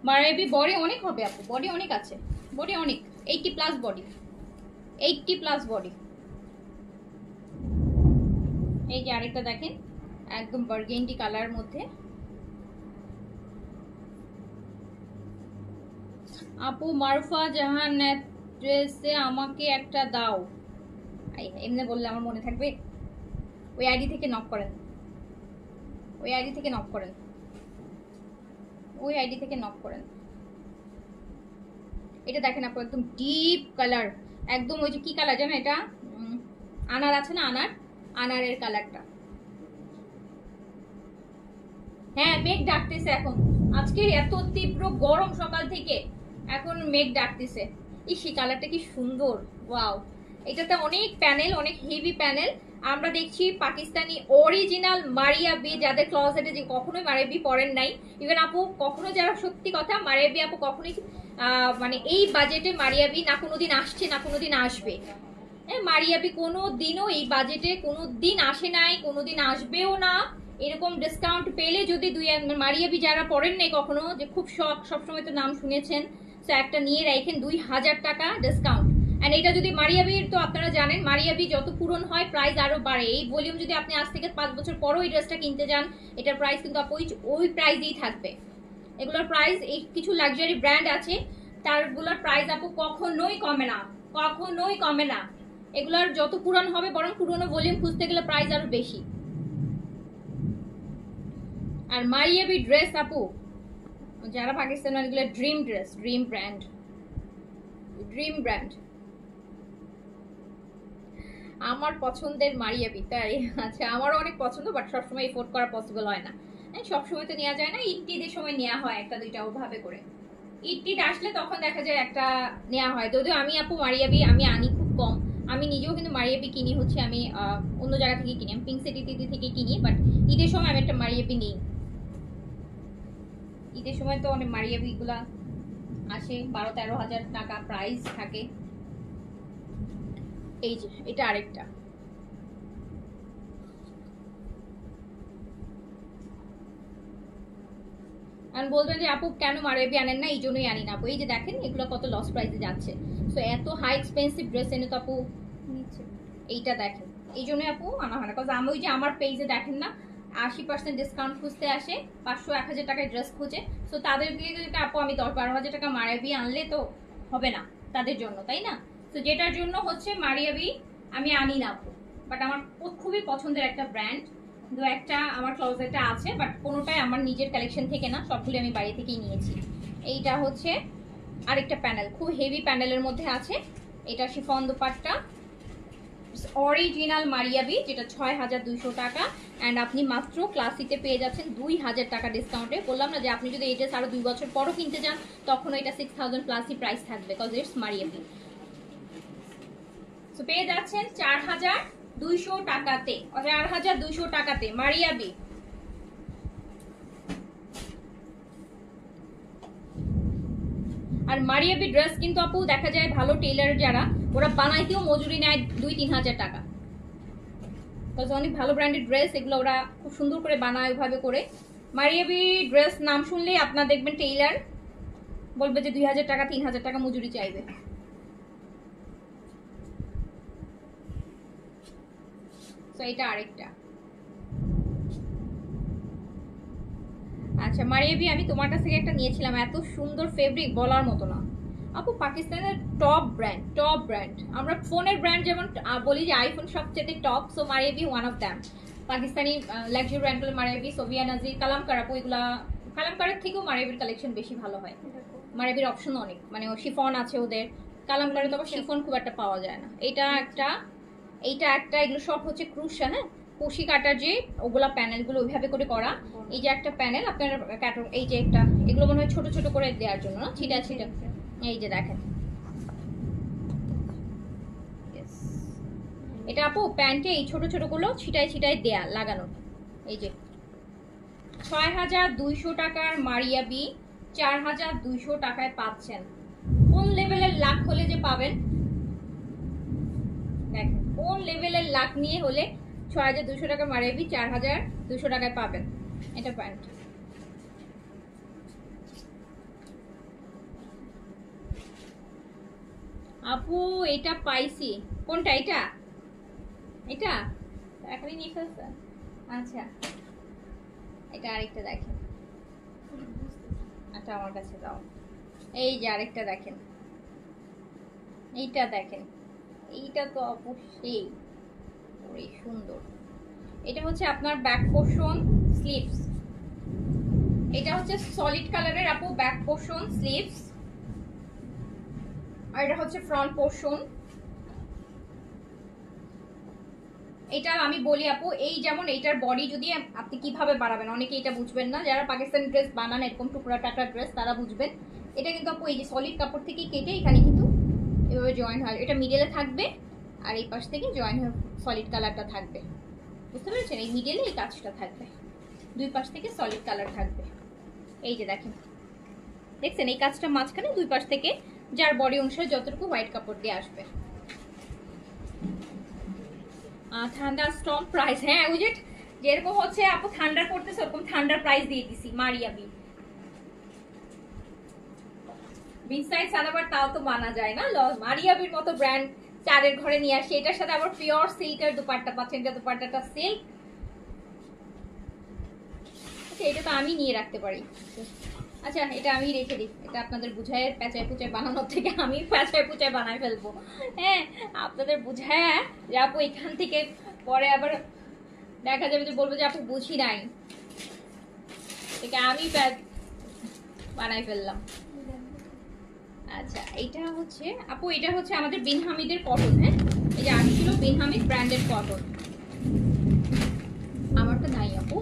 মারিয়াবি বডি অনেক হবে আপু, বডি অনেক আছে, বডি অনেক, 80+ বডি, 80+ বডি। এই যে আরেকটা দেখেন, একদম বার্গেন্ডি কালারের মধ্যে। আপু মারুফা জাহান ড্রেসে আমাকে একটা দাও, এমনি বললে আমার মনে থাকবে? ওই আইডি থেকে নক করেন, ওই আইডি থেকে নক করেন, ওই আইডি থেকে নক করেন। এটা দেখেন আপু একদম ডিপ কালার, একদম ওই যে কি কালার জানেন, এটা আনার আছে না, আনারের কালারটা। হ্যাঁ মেঘ ডাকতেছে এখন, আজকে এত তীব্র গরম সকাল থেকে, এখন মেঘ ডাকতেছে। ইসি কালারটা কি সুন্দর, ওয়াও। এটাতে অনেক প্যানেল, অনেক হেভি প্যানেল। আমরা দেখছি পাকিস্তানি অরিজিনাল মারিয়াবি, যাদের ক্লোজেটে যে কখনোই মারিয়াবি পরেন নাই, ইভেন আপু কখনো, যারা সত্যি কথা মারিয়াবি আপু কখনোই মানে এই বাজেটে মারিয়াবি না কোনোদিন আসছে না কোনোদিন আসবে। মারিয়াবি কোনো দিনও এই বাজেটে কোনো দিন আসে নাই, কোনোদিন আসবেও না। এরকম ডিসকাউন্ট পেলে যদি মারিয়াবি যারা পড়েন নাই কখনো, যে খুব শখ, সবসময় তো নাম শুনেছেন, তো একটা নিয়ে রাখেন ২,০০০ টাকা ডিসকাউন্ট। অ্যান্ড এটা যদি মারিয়াবির, তো আপনারা জানেন মারিয়াবি যত পূরণ হয় প্রাইস আরো বাড়ে। এই ভলিউম যদি আপনি আজ থেকে 5 বছর পরও এই ড্রেসটা কিনতে যান, এটার প্রাইস কিন্তু ওই প্রাইসেই থাকবে। এগুলোর প্রাইস, এই কিছু লাক্সারি ব্র্যান্ড আছে তারগুলোর প্রাইস আপু কখনোই কমে না, কখনোই কমে না। এগুলোর যত পুরানো হবে, বরং পুরনো ভলিউম খুঁজতে গেলে প্রাইস আরো বেশি। আর মারিয়াবি ড্রেস আপু যারা পাকিস্তান, এগুলো dream dress, dream brand, dream brand. আমার পছন্দের মারিয়াবি, তাই আচ্ছা, আমারও অনেক পছন্দ, বাট সবসময় এফোর্ড করা পসিবল হয় না, সবসময় তো নেওয়া যায় না। ঈদ সময় নেওয়া হয় একটা দুইটা ওভাবে করে, ঈদ আসলে তখন দেখা যায় একটা নেওয়া হয়। যদিও আমি আপু মারিয়াবি আমি আনি খুব কম, আমি নিজেও কিন্তু মারিয়াবি কিনি হচ্ছে আমি অন্য জায়গা থেকে কিনি, আমি পিঙ্ক সিটি থেকে কিনি, বাট ঈদের সময় আমি একটা মারিয়াবি নিই। ঈদের সময় তো অনেক মারিয়াবি গুলা আসে, ১২-১৩ হাজার টাকা প্রাইস থাকে। এই যে এটা আরেকটা, বলবেন যে আপু কেন মারিয়াবি আনেন না, এই জন্যই আনি না আপু। এই যে দেখেন এগুলো কত লস প্রাইসে যাচ্ছে, সো এত হাই এক্সপেন্সিভ ড্রেস এনে তো আপু নিচ্ছে। এইটা দেখেন, এই জন্যই আপু আনা হয় না, কারণ আমি ওই যে আমার পেজে দেখেন না 80% ডিসকাউন্ট খুঁজতে আসে, 500-1000 টাকায় ড্রেস খুঁজে, সো তাদেরকে আপু আমি 10-12 হাজার টাকা মারিয়াবি আনলে তো হবে না তাদের জন্য, তাই না? তো যেটার জন্য হচ্ছে মারিয়াবি আমি আনি না আপু, বাট আমার খুবই পছন্দের একটা ব্র্যান্ড। দু একটা আমার ক্লোজেটে আছে, বাট কোনোটাই আমার নিজের কালেকশন থেকে না, সবগুলো আমি বাইরে থেকেই নিয়েছি। এইটা হচ্ছে আরেকটা প্যানেল, খুব হেভি প্যানেলের মধ্যে আছে, এটা শিফন দুপাট্টা, অরিজিনাল মারিয়াবি, যেটা ৬,২০০ টাকা। অ্যান্ড আপনি মাত্র ক্লাসিতে পেয়ে যাচ্ছেন ২,০০০ টাকা ডিসকাউন্টে। বললাম না যে আপনি যদি এই ড্রেস আরো 2 বছর পরও কিনতে যান, তখন এটা 6000+ প্রাইস থাকবে, বিকজ ইটস মারিয়াবি। সো পেয়ে যাচ্ছেন ৪,২০০ টাকাতে, ৪,২০০ টাকাতে মারিয়াবি। আর মারিয়াবি ড্রেস কিন্তু আপু দেখা যায় ভালো টেইলার যারা, ওরা বানাইতেও মজুরি নেয় 2-3 হাজার টাকা, বিকজ অনেক ভালো ব্র্যান্ডেড ড্রেস, এগুলো ওরা খুব সুন্দর করে বানায় ওইভাবে করে। মারিয়াবি ড্রেস নাম শুনলেই আপনার দেখবেন টেইলার বলবে যে 2000 টাকা 3000 টাকা মজুরি চাইবে। তো এটা আরেকটা। আচ্ছা মারিয়াবি, আমি তোমার কাছ থেকে একটা নিয়েছিলাম, এত সুন্দর ফেব্রিক বলার মতো না আপু। পাকিস্তানের টপ ব্র্যান্ড। আমরা ফোনের ব্র্যান্ড যেমন বলি যে আইফোন সবচেয়ে top, so Maria B one of them. Pakistani luxury ব্র্যান্ডগুলো মারিয়াবি, সোভিয়া নাজির, কালামকার, আপু এগুলা কালামকারের থেকেও মারিয়াবির কালেকশন বেশি ভালো হয়। মারিয়াবির অপশন অনেক, মানে শিফন আছে ওদের, কালামকারে তো আবার শিফন খুব একটা পাওয়া যায় না। এইটা একটা, এগুলো সব হচ্ছে ক্রুশা, হ্যাঁ কুশি কাটার যে ওগুলা প্যানেলগুলো ওইভাবে করে করা। এই যে একটা প্যানেল আপনার কাটার, এই যে একটা, এগুলো মনে হয় ছোট ছোট করে দেওয়ার জন্য না, ছিটা এই যে দেখেন এটা আপু প্যান্টে এই ছোট ছোট গুলো ছিটায় দেয়া লাগানো। এই যে 6200 টাকার মারিয়াবি 4200 টাকায় পাচ্ছেন। কোন লেভেলের লাক হলে যে পাবেন দেখেন, কোন লেভেলের লাক নিয়ে হলে 6200 টাকা মারিয়াবি 4200 টাকায় পাবেন। এটা প্যান্ট। আপু এটা পাইছি, কোনটা? এটা এখনই নিয়ে ফেলছে। আচ্ছা এটা আরেকটা দেখেন, আচ্ছা আমার কাছে দাও। এই যে আরেকটা দেখেন, এইটা দেখেন, এইটা তো অবশ্যই সুন্দর। এটা হচ্ছে আপনার ব্যাক পোর্শন স্লিভস, এটা হচ্ছে সলিড কালারের আপু ব্যাক পোর্শন স্লিভস, আর এটা হচ্ছে ফ্রন্ট পোর্শন। এটা আমি বলি আপু, এই যেমন এইটার বডি যদি আপনি কিভাবে বাড়াবেন, অনেকে এটা বুঝবেন না, যারা পাকিস্তানি ড্রেস বানান এরকম টুকরা টাকরা ড্রেস তারা বুঝবেন। এটা কিন্তু আপু এই যে সলিড কাপড় থেকে কেটে এখানে কিন্তু এভাবে জয়েন হয়, এটা মিডলে থাকবে আর এই পাশ থেকে জয়েন হয়ে সলিড কালারটা থাকবে, বুঝতে পেরেছেন? এই মিডলে এই কাজটা থাকবে, দুই পাশ থেকে সলিড কালার থাকবে। এই যে দেখেন, দেখছেন এই কাজটা মাঝখানে দুই পাশ থেকে যার বডি অনুসারে যতটুকু হোয়াইট কাপড় দিয়ে আসবে। থান্ডার স্টর্ম প্রাইস, হ্যাঁ ওই যে যেরকম হচ্ছে আপু থান্ডার করতেছে ওরকম থান্ডার প্রাইস দিয়ে দিছি মারিয়াবি। বিগ সাইজ আবার তাও তো মানা যায় না, মারিয়াবির মতো ব্র্যান্ড চারের ঘরে নিয়ে আসে। এটার সাথে আবার পিওর সিল্কের দুপাট্টা পাচ্ছেন, এটা দুপাট্টাটা সিল্ক। আচ্ছা এটা তো আমি নিয়ে রাখতে পারি, আচ্ছা এটা আমি রেখে দিই, এটা আপনাদের বুঝায় প্যাঁচায় পুচায় বানানোর থেকে আমি প্যাঁচায় পুচায় বানায় ফেলবো। হ্যাঁ আপনাদের বুঝায় যে আপু এখান থেকে পরে আবার দেখা যাবে যে বলবো যে আপু বুঝি নাই, আমি বানাই ফেললাম। আচ্ছা এটা হচ্ছে আপু, এটা হচ্ছে আমাদের বিন হামিদের কটন, হ্যাঁ এই যে আসছিল বিন হামিদ ব্র্যান্ডের কটন। আমারটা নাই আপু,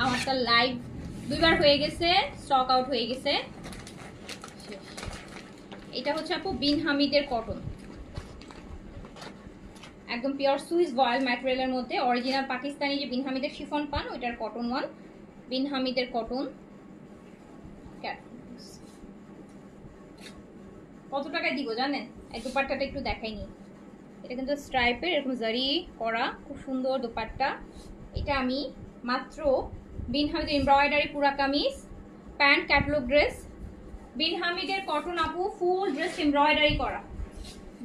আমারটা লাইভ দুইবার হয়ে গেছে, স্টক আউট হয়ে গেছে। এটা হচ্ছে আপু বিন হামিদের কটন, একদম পিওর সুইস ভয়েল ম্যাটেরিয়ালের মধ্যে অরিজিনাল পাকিস্তানি যে বিন হামিদের শিফন পান ওইটার কটন ওয়ান, বিন হামিদের কটন। কত টাকায় দিব জানেন? এই দুপাট্টাটা একটু দেখাইনি, এটা কিন্তু স্ট্রাইপের এরকম জারি করা খুব সুন্দর দুপাট্টা। এটা আমি মাত্র বিন হামিদের এমব্রয়ডারি পুরা কামিজ, প্যান্ট ক্যাটালগ ড্রেস, বিন হামিদের কটন আপু, ফুল ড্রেস এমব্রয়ডারি করা,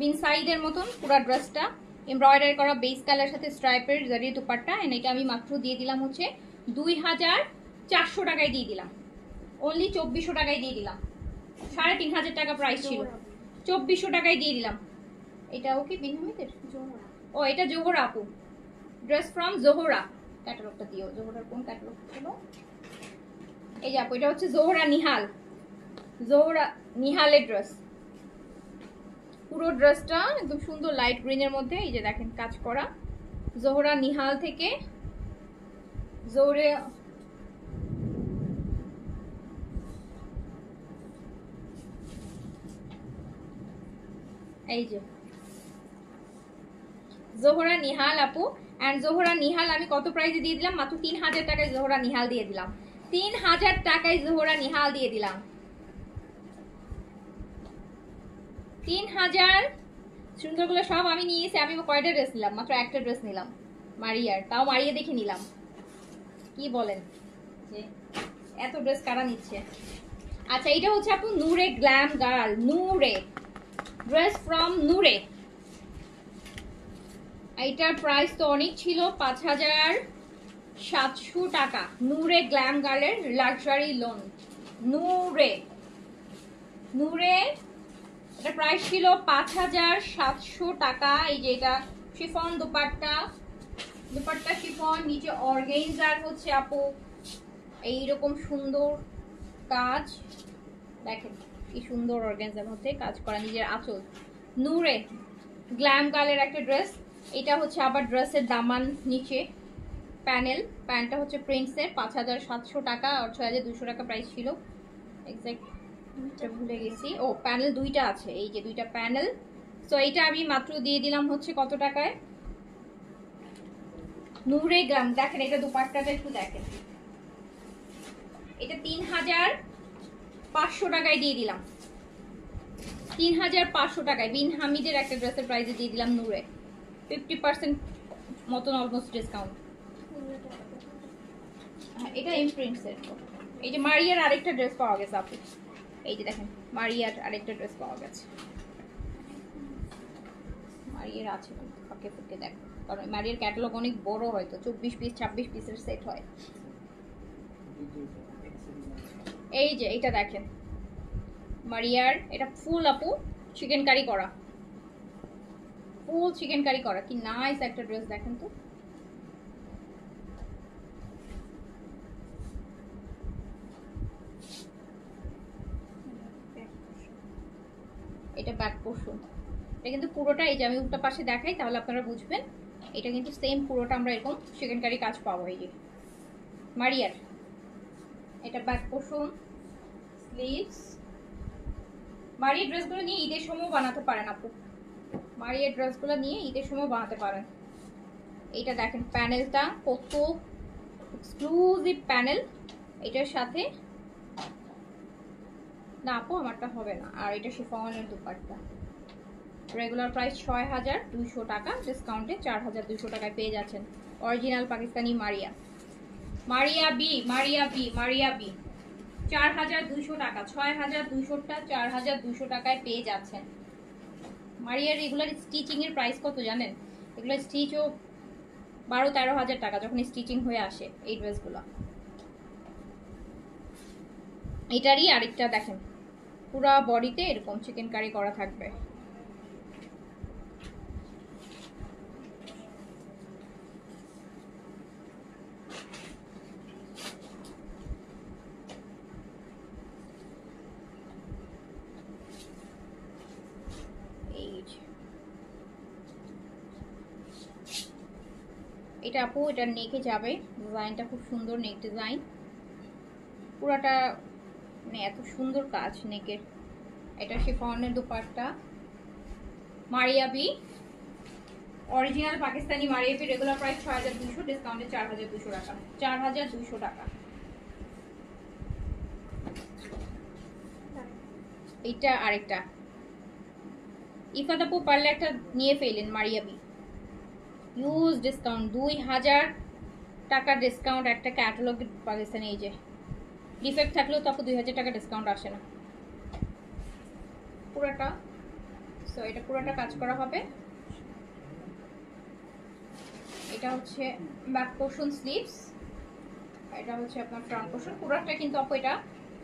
বিন সাইডের মতন পুরা ড্রেসটা এমব্রয়ডারি করা, বেস কালার সাথে স্ট্রাইপের জারি দুপাট্টা। এন্ড এটা আমি মাত্র দিয়ে দিলাম হচ্ছে 2400 টাকায় দিয়ে দিলাম, অনলি 2400 টাকায় দিয়ে দিলাম। 3500 টাকা প্রাইস ছিল, 2400 টাকায় দিয়ে দিলাম। এটাও কি বিন হামিদের? ও এটা জোহরা আপু, ড্রেস ফ্রম জোহরা। ক্যাটালগটা দিও, জোহরার কোন ক্যাটালগ ছিল? এই যে আপু এটা হচ্ছে জোহরা নিহাল, জোহরা নিহালের ড্রেস। পুরো ড্রেসটা একদম সুন্দর লাইট গ্রিনের মধ্যে, এই যে দেখেন কাজ করা, জোহরা নিহাল থেকে জোরে এই যে জোহরা নিহাল আপু। এন্ড জোহরা নিহাল আমি কত প্রাইসে দিয়ে দিলাম? মাত্র 3000 টাকায় জোহরা নিহাল দিয়ে দিলাম, 3000 টাকায় জোহরা নিহাল দিয়ে দিলাম, 3000। সুন্দরগুলো সব আমি নিয়েছি। আমি কয়টা ড্রেস নিলাম? মাত্র একটা ড্রেস নিলাম মারিয়ার, তাও মারিয়া দেখে নিলাম। কি বলেন যে এত ড্রেস কারা নিচ্ছে? আচ্ছা এটা হচ্ছে আপু Nureh glam girl, Nureh dress from Nureh. এইটার প্রাইস তো অনেক ছিল, 5700 টাকা। নূরে গ্ল্যাম গার্লের লাক্সারি লোন, নূরে নূরে এটা প্রাইস ছিল 5700 টাকা। এই যে এটা শিফন দুপাট্টা, দুপাট্টা শিফন, নিচে অর্গানজার হচ্ছে আপু এইরকম সুন্দর কাজ, দেখেন কি সুন্দর অর্গানজার মধ্যে কাজ করা, নিজের আঁচল। নূরে গ্ল্যাম গার্লের একটা ড্রেস। এটা হচ্ছে আবার ড্রেসের দামান, নিচে প্যানেল, প্যান্টটা হচ্ছে প্রিন্সের, 5700 টাকা আর 6200 টাকা প্রাইস ছিল। এক্সাক্ট ভুলে গেছি, ও প্যানেল দুইটা আছে, এই যে দুইটা প্যানেল। সো এইটা আমি মাত্র দিয়ে দিলাম হচ্ছে কত টাকায়, নূরে গ্রাম। দেখেন এটা দুপাট্টাটা একটু দেখেন, এটা 3500 টাকায় দিয়ে দিলাম, 3500 টাকায় বিন হামিদের একটা ড্রেসের প্রাইসে দিয়ে দিলাম নূরে, 50% মতন অলমোস্ট ডিসকাউন্ট। এটা ইমপ্রিন্টসের। এই যে মারিয়ার আরেকটা ড্রেস পাওয়া গেছে আপু, এই যে দেখেন মারিয়ার আরেকটা ড্রেস পাওয়া গেছে। মারিয়ার আছে ফাঁকে ফুঁকে দেখো, কারণ মারিয়ার ক্যাটালগ অনেক বড় হয়, তো 24 পিস 26 পিসের সেট হয়। এই যে এটা দেখেন মারিয়ার, এটা ফুল আপু চিকেন কারি করা, ফুল চিকেন কারি করা, কি নাইস একটা ড্রেস দেখেন তো। এটা ব্যাক পোর্শন, এটা কিন্তু পুরোটা, এই যে আমি উল্টা পাশে দেখাই তাহলে আপনারা বুঝবেন, এটা কিন্তু সেম পুরোটা আমরা এরকম চিকেন কারি কাজ পাবো। এই যে মারিয়ার, এটা ব্যাক পোর্শন, স্লিভস। মারিয়ার ড্রেসগুলো নিয়ে ঈদের সময় বানাতে পারেন আপু, মারিয়ার ড্রেসগুলো নিয়ে ঈদের সময় বানাতে পারেন। এইটা দেখেন প্যানেলটা কত এক্সক্লুসিভ প্যানেল, এটার সাথে না আপু আমারটা হবে না। আর এটা শিফনের দুপাট্টা, রেগুলার প্রাইস 6200 টাকা, ডিসকাউন্টে 4200 টাকায় পেয়ে যাচ্ছেন original Pakistani Maria, Maria B, Maria B, Maria B 4200 টাকা, 6200টা 4200 টাকায় পেয়ে যাচ্ছেন। মারিয়ার রেগুলার স্টিচিং এর প্রাইস কত জানেন? এগুলো স্টিচও 12-13 হাজার টাকা যখন স্টিচিং হয়ে আসে এই ড্রেসগুলো। এটারই আরেকটা দেখেন, পুরা বডিতে এরকম চিকেন কারি করা থাকবে। এটা আপু এটা নেকে যাবে, ডিজাইনটা খুব সুন্দর, নেক ডিজাইন পুরাটা, মানে এত সুন্দর কাজ নেকের। এটা শিফনের dupatta, Maria B, original Pakistani Maria B, regular price 6200, ডিসকাউন্টে 4200 টাকা, 4200 টাকা। এইটা আরেকটা ইফাত আপু পারলে একটা নিয়ে ফেলেন, মারিয়া বি ইউজ ডিসকাউন্ট 2000 টাকা ডিসকাউন্ট, একটা ক্যাটালগ পাকিস্তানি। এই যে ডিফেক্ট থাকলেও তো আপু 2000 টাকা ডিসকাউন্ট আসে না পুরাটা। সো এটা পুরাটা কাজ করা হবে। এটা হচ্ছে ব্যাক পোর্শন স্লিভস, এটা হচ্ছে আপনার ফ্রন্ট পোর্শন, পুরাটা কিন্তু আপু এটা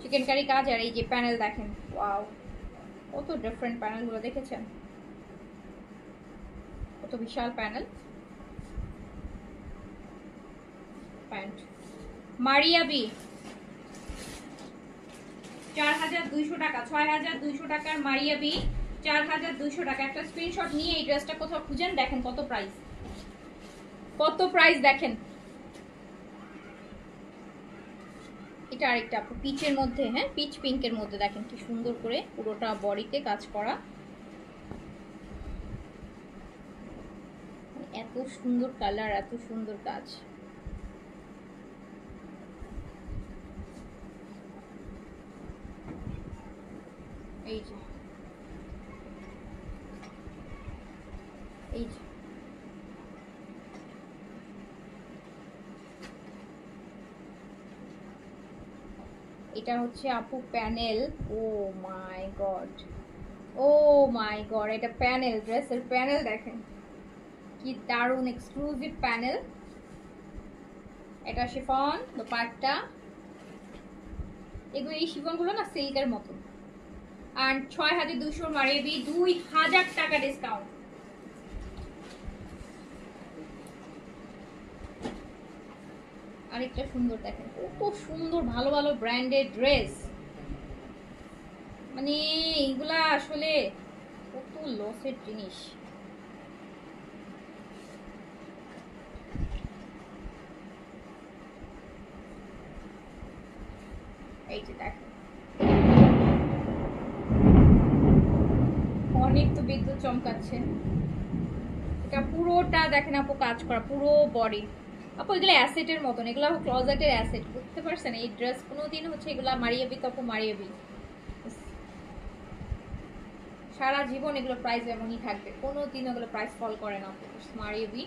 চিকেন কারি কাজ। আর এই যে প্যানেল দেখেন, ওয়াও কত ডিফারেন্ট প্যানেলগুলো দেখেছেন, কত বিশাল প্যানেল। প্যান্ট মারিয়া বি 4200 টাকা, 6200 টাকার মারিয়া বি 4200 টাকা। একটা স্ক্রিনশট নিয়ে এই ড্রেসটা কোথাও খুঁজেন, দেখেন কত প্রাইস, কত প্রাইস দেখেন। এটা আরেকটা আপু পিচের মধ্যে, হ্যাঁ পিচ পিঙ্কের মধ্যে, দেখেন কি সুন্দর করে পুরোটা বডিতে কাজ করা, এত সুন্দর কালার, এত সুন্দর কাজ। এই যে এই যে এটা হচ্ছে আপু প্যানেল। ও মাই গড, ও মাই গড, এটা প্যানেল, ড্রেসের প্যানেল দেখেন কি দারুন এক্সক্লুসিভ প্যানেল। এটা শিফন দোপাট্টা, এগুলো এই শিফনগুলো না সিল্কের মতো। আর 6200 মারিয়ে 2000 টাকা ডিসকাউন্ট। আরেকটা সুন্দর দেখেন, কত সুন্দর ভালো ভালো ব্র্যান্ডেড ড্রেস, মানে এইগুলা আসলে কত লসের জিনিস। এই যে দেখেন অনেক তো বিদ্যুৎ চমকাচ্ছে। এটা পুরোটা দেখেন আপু কাজ করা, পুরো বডি আপু, এগুলো অ্যাসেটের মতন, এগুলো ক্লোজেটের অ্যাসেট, বুঝতে পারছেন? এই ড্রেস কোনোদিন হচ্ছে এগুলা মারিয়াবি তো আপু মারিয়াবি, সারা জীবন এগুলো প্রাইস এমনই থাকবে, কোনোদিন এগুলো প্রাইস ফল করে না মারিয়াবি।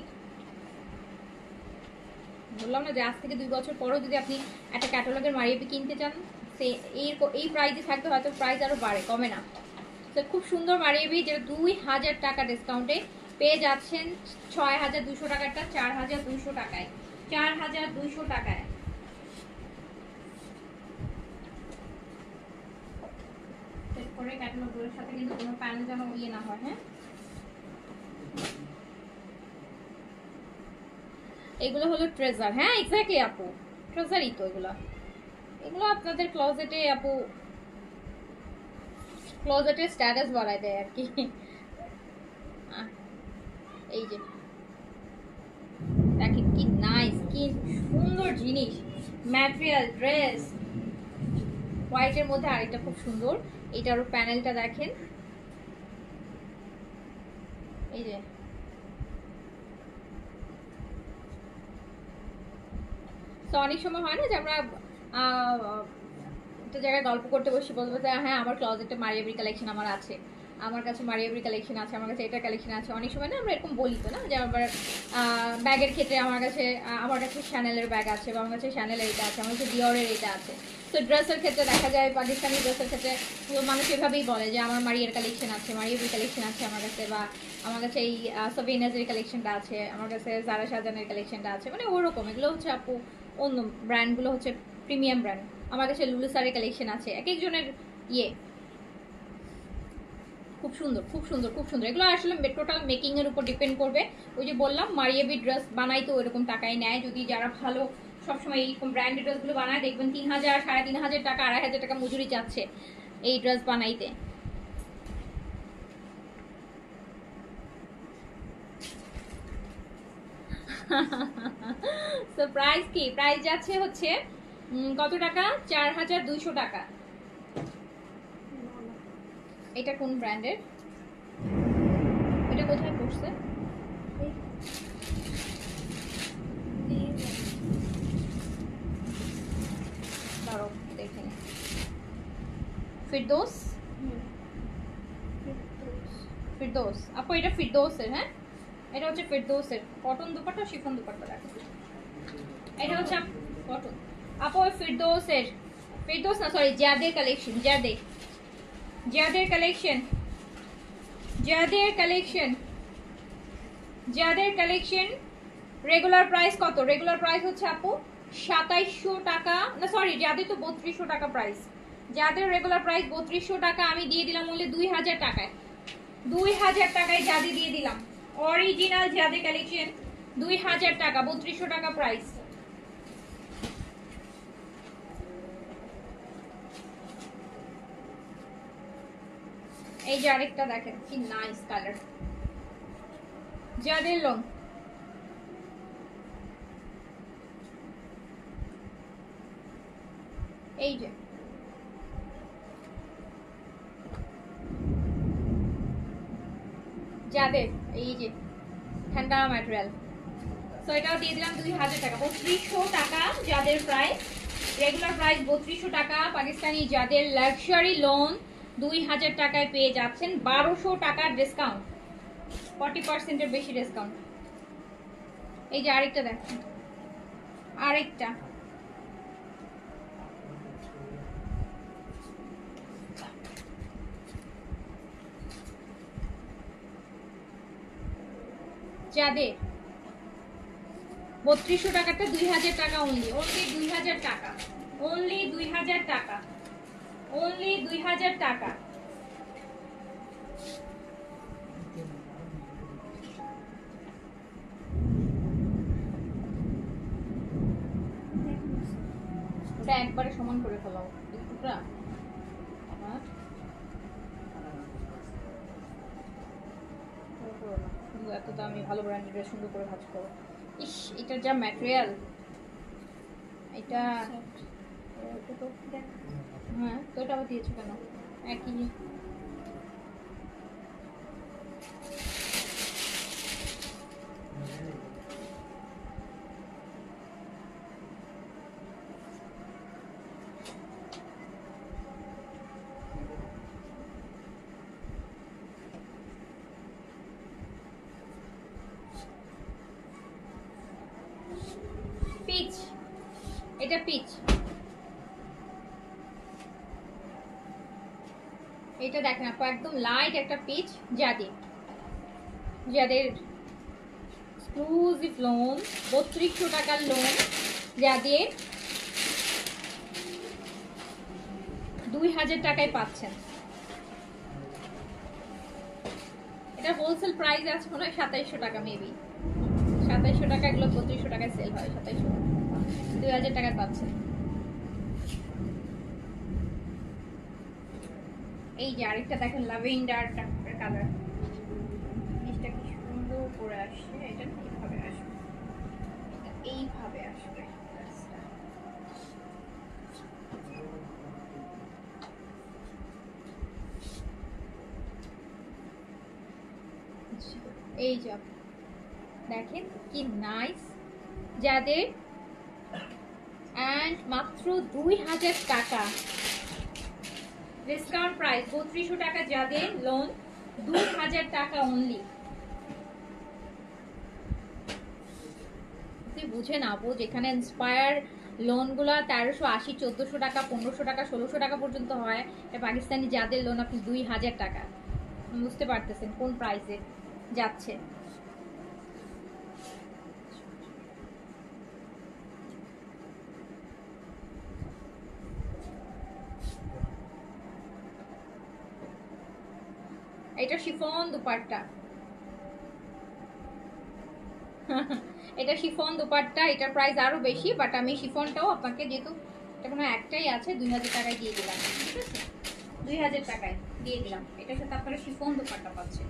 বললাম না যে আজ থেকে 2 বছর পরও যদি আপনি একটা ক্যাটালগের মারিয়াবি কিনতে চান, সে এই প্রাইসে থাকবে, হয়তো প্রাইস আরো বাড়ে, কমে না। তো খুব সুন্দর মারিয়াবি, যেটা 2000 টাকা ডিসকাউন্টে পেয়ে যাচ্ছেন। 6200 টাকাটা 4200 টাকায়, 4200 টাকায়। এরপরে ক্যাটালগুলোর সাথে কিন্তু কোনো প্যানেল যেন ইয়ে না হয়। হ্যাঁ, এগুলো হলো ট্রেজার। হ্যাঁ এক্স্যাক্টলি আপু, ট্রেজারই তো এগুলো, এগুলো আপনাদের ক্লোজেটে আপু, ক্লোজেটের স্ট্যাটাস বাড়ায় দেয় আর কি। এই যে দেখেন কি নাইস, কি সুন্দর জিনিস, ম্যাটেরিয়াল ড্রেস হোয়াইটের মধ্যে। আরেকটা খুব সুন্দর, এটারও প্যানেলটা দেখেন, এই যে তো অনেক সময় হয় না যে আমরা একটা জায়গায় গল্প করতে বসে বলবো যে হ্যাঁ আমার ক্লজেটে মারিয়াবি কালেকশন আমার আছে, আমার কাছে মারিয়াবি কালেকশন আছে, আমার কাছে এটা কালেকশন আছে। অনেক সময় না আমরা এরকম বলি তো না, যে আমার ব্যাগের ক্ষেত্রে আমার কাছে শ্যানেলের ব্যাগ আছে, বা আমার কাছে শ্যানেলের এটা আছে, আমার কাছে ডিওরের এটা আছে। তো ড্রেসের ক্ষেত্রে দেখা যায়, পাকিস্তানি ড্রেসের ক্ষেত্রে মানুষ এভাবেই বলে যে আমার মারিয়ার কালেকশন আছে, মারিয়াবি কালেকশন আছে আমার কাছে, বা আমার কাছে এই সবিনাজের কালেকশনটা আছে, আমার কাছে জারা শাহজাহানের কালেকশনটা আছে, মানে ওরকম। এগুলো হচ্ছে আপু অন্য ব্র্যান্ডগুলো হচ্ছে প্রিমিয়াম ব্র্যান্ড। আমার কাছে লুলু সারের কালেকশন আছে, এক একজনের ইয়ে। খুব সুন্দর খুব সুন্দর খুব সুন্দর, এগুলো আসলে টোটাল মেকিং এর উপর ডিপেন্ড করবে। ওই যে বললাম মারিয়াবি ড্রেস বানাই তো ওইরকম টাকাই নেয়, যদি যারা ভালো সবসময় এইরকম ব্র্যান্ডেড ড্রেসগুলো বানায়, দেখবেন 3000 3500 টাকা 2500 টাকা মজুরি যাচ্ছে এই ড্রেস বানাইতে। তো প্রাইস কি, প্রাইস যাচ্ছে হচ্ছে কত টাকা, 4200 টাকা। এটা কোন ব্র্যান্ডের, এটা কোথায় পড়ছে? দাঁড়াও দেখে নি। ফিরদৌস, ফিরদৌস আপু, এটা ফিরদৌসের। হ্যাঁ এটা হচ্ছে ফিরদৌসের কটন দুপাট্টা, শিফন দুপাট্টা দেখো, এটা হচ্ছে কটন আপু। ফিরদৌসের, ফিরদৌস না সরি, জাদের কালেকশন, জাদের কালেকশন, জাদের কালেকশন। রেগুলার প্রাইস কত? রেগুলার প্রাইস হচ্ছে আপু 2700 টাকা, না সরি যাদের তো 3200 টাকা প্রাইস, যাদের রেগুলার প্রাইস 3200 টাকা, আমি দিয়ে দিলাম বলে 2000 টাকায়, 2000 টাকায় জাদি দিয়ে দিলাম, অরিজিনাল জাদি কালেকশন 2000 টাকা, 3200 টাকা প্রাইস। এই যে আরেকটা দেখেন কি নাইস কালার, জাদের লং, এই যে যাদের এই যে ঠান্ডা ম্যাটেরিয়াল। সো এটাও দিয়ে দিলাম 2000 টাকা, 3200 টাকা যাদের প্রাইস, রেগুলার প্রাইস 3200 টাকা। পাকিস্তানি যাদের লাক্সারি লোন 2000 টাকায় পেয়ে যাচ্ছেন, 1200 টাকার ডিসকাউন্ট, 40% এর বেশি ডিসকাউন্ট। এই যে আরেকটা দেখেন, আরেকটা যাদের 3200 টাকাটা 2000 টাকা অনলি 2000 টাকা অনলি 2000 টাকা অনলি 2000 টাকা। ওটা একবারে সমান করে ফেলাও টুকরা। এত দামি ভালো ব্র্যান্ডের সুন্দর করে ভাঁজ করো। ইস এটার যা ম্যাটেরিয়াল, এটা হ্যাঁ তো এটা আবার দিয়েছো কেন? একই পিচ, এটা পিচ, এটা দেখেন আপু একদম লাইট একটা পিচ। যাদের এক্সক্লুসিভ লোন 3200 টাকার লোন, যাদের 2000 টাকায় পাচ্ছেন। এটা হোলসেল প্রাইস আছে মনে হয় 2700 টাকা, মেবি 2700 টাকা। এগুলো 3200 টাকায় সেল হয়, 2700 টাকা 2000 টাকায় পাচ্ছেন। এই যে আরেকটা দেখেন ল্যাভেন্ডার কালার, জিনিসটা কি সুন্দর করে আসছে। এটা এইভাবে আসবে, এটা এইভাবে আসবে। এই যে দেখেন কি নাইস। যাদের এন্ড মাত্র 2000 টাকা ডিসকাউন্ট প্রাইস, 3200 টাকা যাদের লোন 2000 টাকা অনলি। তুই বুঝে না আপু, যেখানে ইন্সপায়ার লোনগুলো 1380 1400 টাকা 1500 টাকা 1600 টাকা পর্যন্ত হয়, পাকিস্তানি যাদের লোন আপনি 2000 টাকা, বুঝতে পারতেছেন কোন প্রাইসে যাচ্ছে। এটা শিফন দুপাট্টা, এটা শিফন দুপাট্টা। এটার প্রাইস আরো বেশি, বাট আমি শিফনটাও আপনাকে, যেহেতু এটা কোনো একটাই আছে, 2000 টাকায় দিয়ে দিলাম। ঠিক আছে, 2000 টাকায় দিয়ে দিলাম। এটার সাথে আপনারা শিফন দুপাট্টা পাচ্ছেন।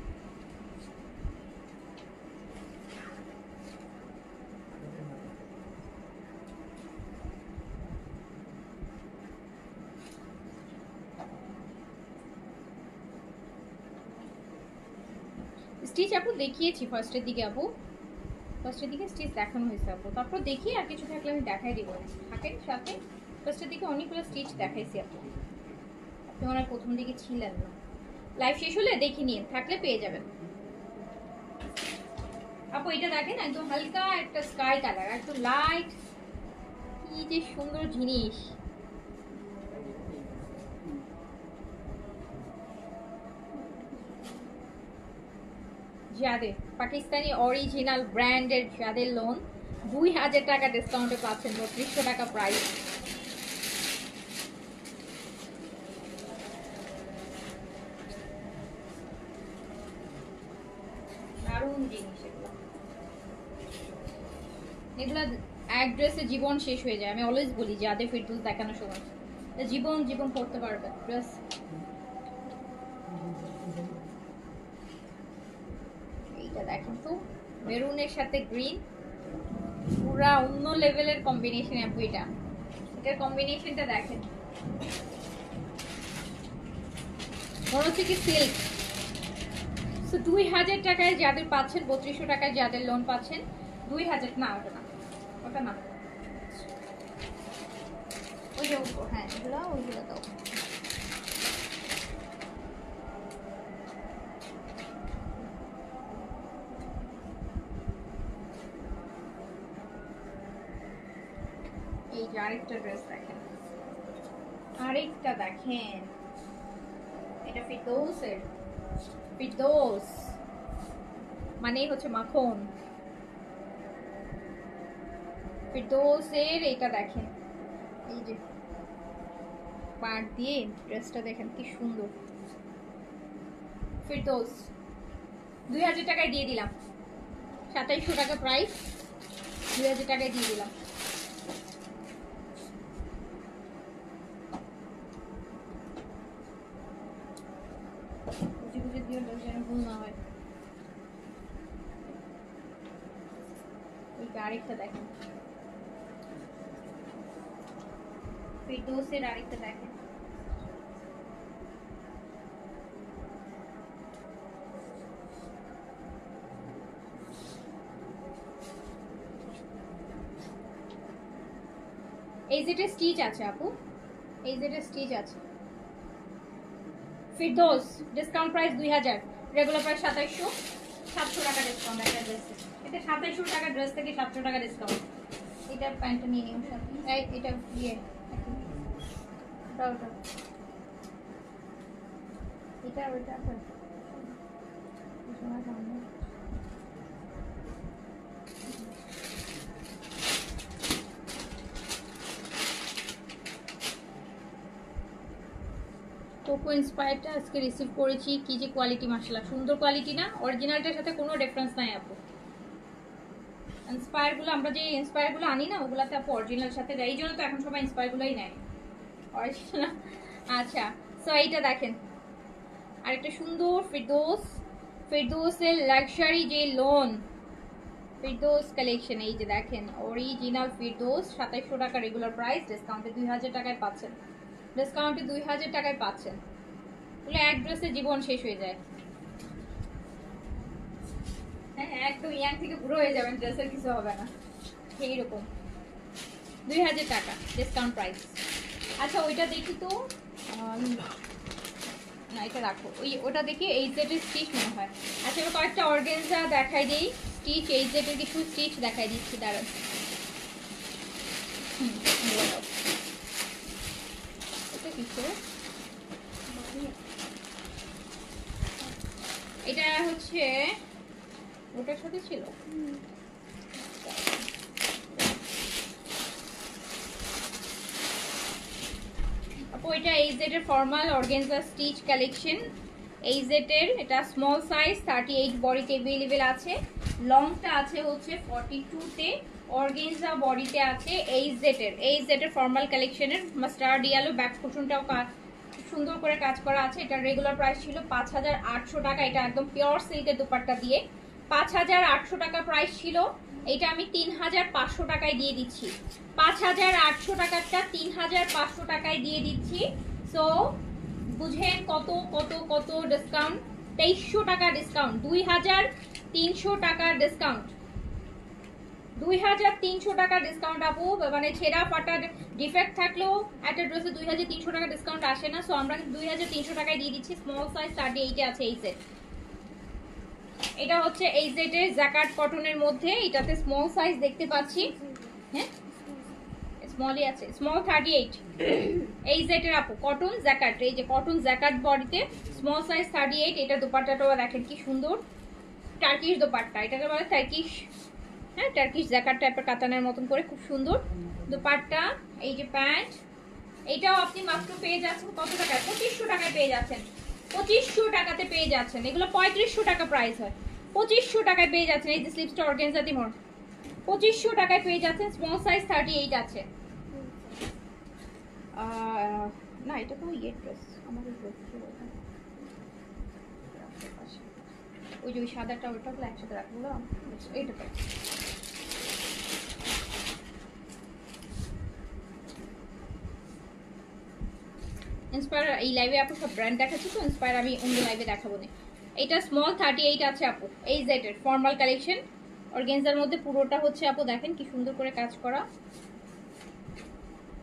স্টিচ আপু দেখিয়েছি ফার্স্টের দিকে, আপু ফার্স্টের দিকে স্টিচ দেখানো হয়েছে আপু, তারপর দেখি আর কিছু থাকলে আমি দেখাই দিব। থাকেন সাথে, ফার্স্টের দিকে অনেকগুলো স্টিচ দেখাইছি আপু, আপনি ওনার প্রথম দিকে ছিলেন না। লাইভ শেষ হলে দেখে নিন, থাকলে পেয়ে যাবেন আপু। এটা দেখেন একদম হালকা একটা স্কাই কালার, একদম লাইট, কি যে সুন্দর জিনিস। যাদের পাকিস্তানি অরিজিনাল ব্র্যান্ডের যাদের লোন 2000 টাকা ডিসকাউন্টে পাচ্ছেন, 3200 টাকা প্রাইস। দারুণ জিনিস এগুলো, এগুলো এক ড্রেসে জীবন শেষ হয়ে যায়। আমি অলওয়েজ বলি যাদের ফিরদৌস দেখানোর সময়, জীবন জীবন পড়তে পারবে ড্রেস। এইটা দেখেন তো, মেরুনের সাথে গ্রিন, পুরা অন্য লেভেলের কম্বিনেশন আপু। এটার কম্বিনেশনটা দেখেন, মনে হচ্ছে কি সিল্ক। সো 2000 টাকায় যাদের পাচ্ছেন, 3200 টাকায় যাদের লোন পাচ্ছেন, 2000 না, ওটা না, ওটা না, ওই যে হ্যাঁ ওইগুলো দাও। এই যে আরেকটা ড্রেস দেখেন, আরেকটা দেখেন, এটা ফিরদৌসের, ফিরদৌস মানেই হচ্ছে মাখন। ফিরদৌসের এটা দেখেন, এই যে পাড় দিয়ে ড্রেসটা দেখেন কি সুন্দর। ফিরদৌস 2000 টাকায় দিয়ে দিলাম, 2700 টাকা প্রাইস, 2000 টাকায় দিয়ে দিলাম। বুঝে বুঝে দিও যেন ভুল না হয়। এই আরেকটা দেখেন, ফিরদৌসের আরেকটা দেখেন, এই যেটা স্টিচ আছে আপু, এই যেটা স্টিচ আছে। Firdous discount price 2000, regular price 2700, 700 টাকা ডিসকাউন্ট একটা ড্রেস। এটা 2700 টাকা ড্রেস থেকে 700 টাকা ডিসকাউন্ট। এটা প্যান্টটা নিয়ে নিন সাথে, এই এটা দিয়ে ওটা এটা ওটা আছে। কোকো ইন্সপায়ারটা আজকে রিসিভ করেছি, কি যে কোয়ালিটি, মাশাআল্লাহ সুন্দর কোয়ালিটি না? অরিজিনালটার সাথে কোনো ডিফারেন্স নাই আপু। ইন্সপায়ারগুলো আমরা যে ইন্সপায়ারগুলো আনি না, ওগুলাতে আপু অরিজিনাল সাথে দেয়, এই জন্য তো এখন সবাই ইন্সপায়ারগুলোই নেয় অরিজিনাল। আচ্ছা, সো এইটা দেখেন আরেকটা সুন্দর ফিরদৌস, ফিরদৌসের লাক্সারি যে লোন ফিরদৌস কালেকশন, এই যে দেখেন অরিজিনাল ফিরদৌস, 2700 টাকা রেগুলার প্রাইস, ডিসকাউন্টে 2000 টাকায় পাচ্ছেন, ডিসকাউন্টে 2000 টাকায় পাচ্ছেন। বলে এক ড্রেসে জীবন শেষ হয়ে যায়। হ্যাঁ, একদম ইয়াং থেকে বুড়ো হয়ে যাবেন, ড্রেসের কিছু হবে না এইরকম। 2000 টাকা ডিসকাউন্ট প্রাইস। আচ্ছা ওইটা দেখি তো, না এটা রাখো, ওটা দেখি এই সেটের স্টিচ মনে হয়। আচ্ছা এবার কয়েকটা অর্গানজা দেখাই দিই, স্টিচ এই সেটের কিছু স্টিচ দেখাই দিচ্ছি, দাঁড়ান। এটা কিছু, এটা হচ্ছে ওটার সাথে ছিল। আপু এটা এইজেড এর formal organza stitch collection, AZ এর, এটা স্মল সাইজ 38 বডিতে अवेलेबल আছে, লংটা আছে হচ্ছে 42 তে, অর্গানজা বডিতে আছে। এইজেড এর ফর্মাল কালেকশনের মাস্টার্ড ইয়েলো, ব্যাক কুশনটাও সুন্দর করে কাজ করা আছে। এটা রেগুলার প্রাইস ছিল 5800 টাকা, এটা একদম পিওর সিল্কের দুপাট্টা দিয়ে 5800 টাকা প্রাইস ছিল। এটা আমি 3500 টাকায় দিয়ে দিচ্ছি, 5800 টাকাটা 3500 টাকায় দিয়ে দিচ্ছি। সো বুঝেন কত কত কত ডিসকাউন্ট, 2300 টাকা ডিসকাউন্ট, 2300 টাকা ডিসকাউন্ট, 2300 টাকা ডিসকাউন্ট আপু। মানে ছেঁড়া ফাটা ডিফেক্ট থাকলেও একটা ড্রেসে 2300 টাকা ডিসকাউন্ট আসে না, সো আমরা 2300 টাকায় দিয়ে দিচ্ছি। স্মল সাইজ 38 আছে এই সেট। এটা হচ্ছে এই সেটের জ্যাকার্ড কটনের মধ্যে, এটাতে স্মল সাইজ দেখতে পাচ্ছি, হ্যাঁ স্মলই আছে, স্মল 38 এই সেটের আপু কটন জ্যাকার্ড, এই যে কটন জ্যাকার্ড বডিতে স্মল সাইজ 38। এটা দোপাট্টাটাও দেখেন কি সুন্দর, টার্কিশ দোপাট্টা, এটাকে বলে টার্কিশ, হ্যাঁ টার্কিশ জ্যাকার্ড টাইপের কাতানের মতন করে, খুব সুন্দর দোপাট্টা। এই যে প্যান্ট, এটাও আপনি মাত্র পেয়ে যাচ্ছেন কত টাকায়? 2500 টাকায় পেয়ে যাচ্ছেন, 2500 টাকাতে পেয়ে যাচ্ছেন। এগুলো 3500 টাকা প্রাইস হয়, 2500 টাকায় পেয়ে যাচ্ছেন। এই যে স্লিপসটা অর্গানজা দিয়ে মোড়, 2500 টাকায় পেয়ে যাচ্ছেন, স্মল সাইজ 38 আছে। না এটা তো ইয়ে ড্রেস আমাদের, ওই যে ওই সাদাটা ওইটাগুলো একসাথে রাখবো, এইটা তো ইন্সপায়ার এই লাইভে আপু সব ব্র্যান্ড দেখাচ্ছি, তো ইন্সপায়ার আমি অন্য লাইভে দেখাবো না। এটা স্মল 38 আছে আপু, এই জেটের ফর্মাল কালেকশন অর্গানজার মধ্যে, পুরোটা হচ্ছে আপু দেখেন কি সুন্দর করে কাজ করা,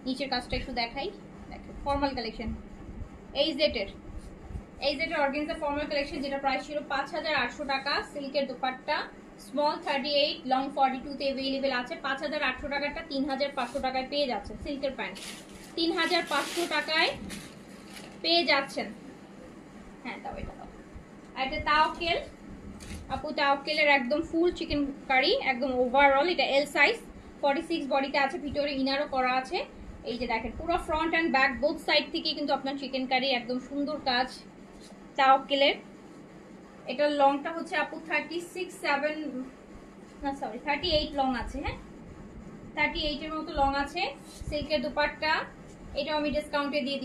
নিচের কাজটা একটু দেখাই, দেখেন ফর্মাল কালেকশন এই জেটের অর্গানজা ফর্মাল কালেকশন, যেটা প্রাইস ছিল 5800 টাকা, সিল্কের দোপাট্টা স্মল 38 লং 42 তে अवेलेबल আছে। 5800 টাকাটা 3500 টাকায় পেয়ে যাচ্ছেন, সিল্কের প্যান্ট 3500 টাকায় পেয়ে যাচ্ছেন। হ্যাঁ দাও এটা দাও, আর এটা তাওকেল, আপু তাওকেলের একদম ফুল চিকেন কারি, একদম ওভারঅল এটা এল সাইজ, 46 বডিতে আছে, ভিতরে ইনারও করা আছে। এই যে দেখেন পুরো front and back both side থেকে কিন্তু আপনার চিকেন কারি, একদম সুন্দর কাজ তাওকেলের। এটার লংটা হচ্ছে আপু 38 লং আছে। হ্যাঁ 38 এর মতো লং আছে। সিল্কের দুপাট্টা, এটাও আমি ডিসকাউন্টে দিয়ে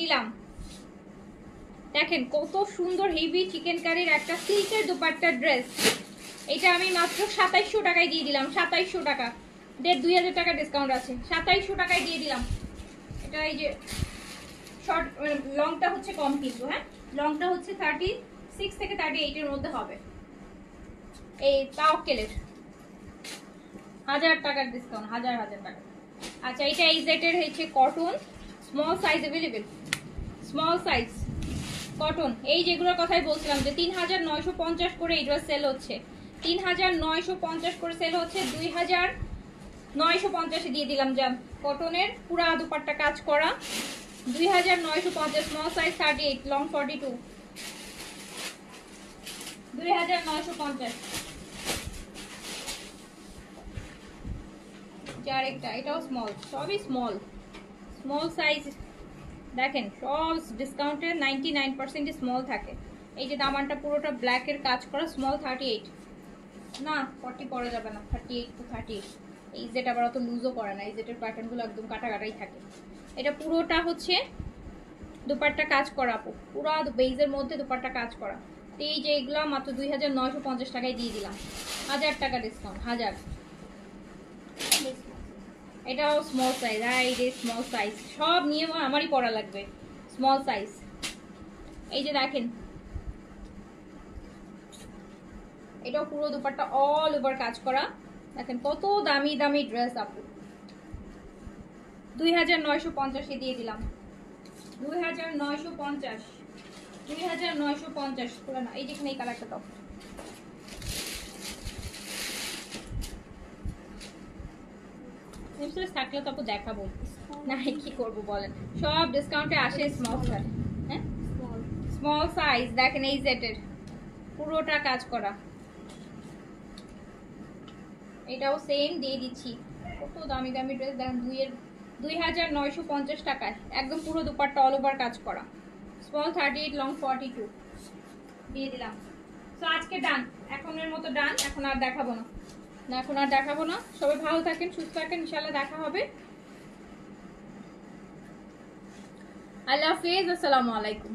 দিলাম। দেখেন কত সুন্দর হেভি চিকেন কারির একটা সিল্কের দুপাট্টা ড্রেস। এটা আমি মাত্র 2700 টাকায় দিয়ে দিলাম। 2700 টাকা, 2000 টাকা ডিসকাউন্ট আছে, 2700 টাকায় দিয়ে দিলাম। এটা এই যে শর্ট লংটা হচ্ছে কম কিন্তু, হ্যাঁ লংটা হচ্ছে 36 থেকে 38 এর মধ্যে হবে। এই তাওকেলের 1000 টাকার ডিসকাউন্ট, 1000 টাকা। আচ্ছা এটা এই জেটের হচ্ছে cotton, small size available, small size cotton. এই যেগুলোর কথাই বলছিলাম যে 3950 করে এই ড্রেস সেল হচ্ছে, 3950 করে সেল হচ্ছে, 2950 দিয়ে দিলাম। যা কটনের পুরা দুপাট্টা কাজ করা, 2950, স্মল সাইজ 38, লং 42, 2950। আরেকটা এটাও স্মল, সবই স্মল সাইজ। দেখেন সব ডিসকাউন্টে 99% স্মল থাকে। এই যে দামানটা পুরোটা ব্ল্যাকের কাজ করা, স্মল 38, না 40 পরা যাবে না, 38 to 38। এই জেট আবার অত লুজও করে না, এই জেটের প্যাটার্নগুলো একদম কাটাই থাকে। এটা পুরোটা হচ্ছে দুপাট্টা কাজ করা, পুরা বেজের মধ্যে দুপাট্টা কাজ করা। তো এই যে এগুলো মাত্র 2950 টাকায় দিয়ে দিলাম, 1000 টাকা ডিসকাউন্ট, 1000। এটাও স্মল সাইজ, এই যে স্মল সাইজ সব নিয়ে আমারই পরা লাগবে, স্মল সাইজ। এই যে দেখেন এটাও পুরো দুপাট্টা অল ওভার কাজ করা। দেখেন কত দামি দামি ড্রেস আপু, 2950 দিয়ে দিলাম, 2950 পুরো না। এই যেখানে এই কালারটা টপ, থাকলে তো আপু দেখাবো না, কি করবো বলেন, সব ডিসকাউন্টে আসে স্মল সাইজ। হ্যাঁ স্মল সাইজ দেখেন এই জেটের পুরোটা কাজ করা। এটাও সেম দিয়ে দিচ্ছি, কত দামি দামি ড্রেস দেখেন, 2950 টাকায় একদম পুরো দুপাট্টা অল ওভার কাজ করা, স্মল 38, লং 42 দিয়ে দিলাম। তো আজকে ডান, এখনের মতো ডান, এখন আর দেখাবো না, সবাই ভালো থাকেন, সুস্থ থাকেন, ইনশাআল্লাহ দেখা হবে। আল্লাহ হাফেজ, আসসালামু আলাইকুম।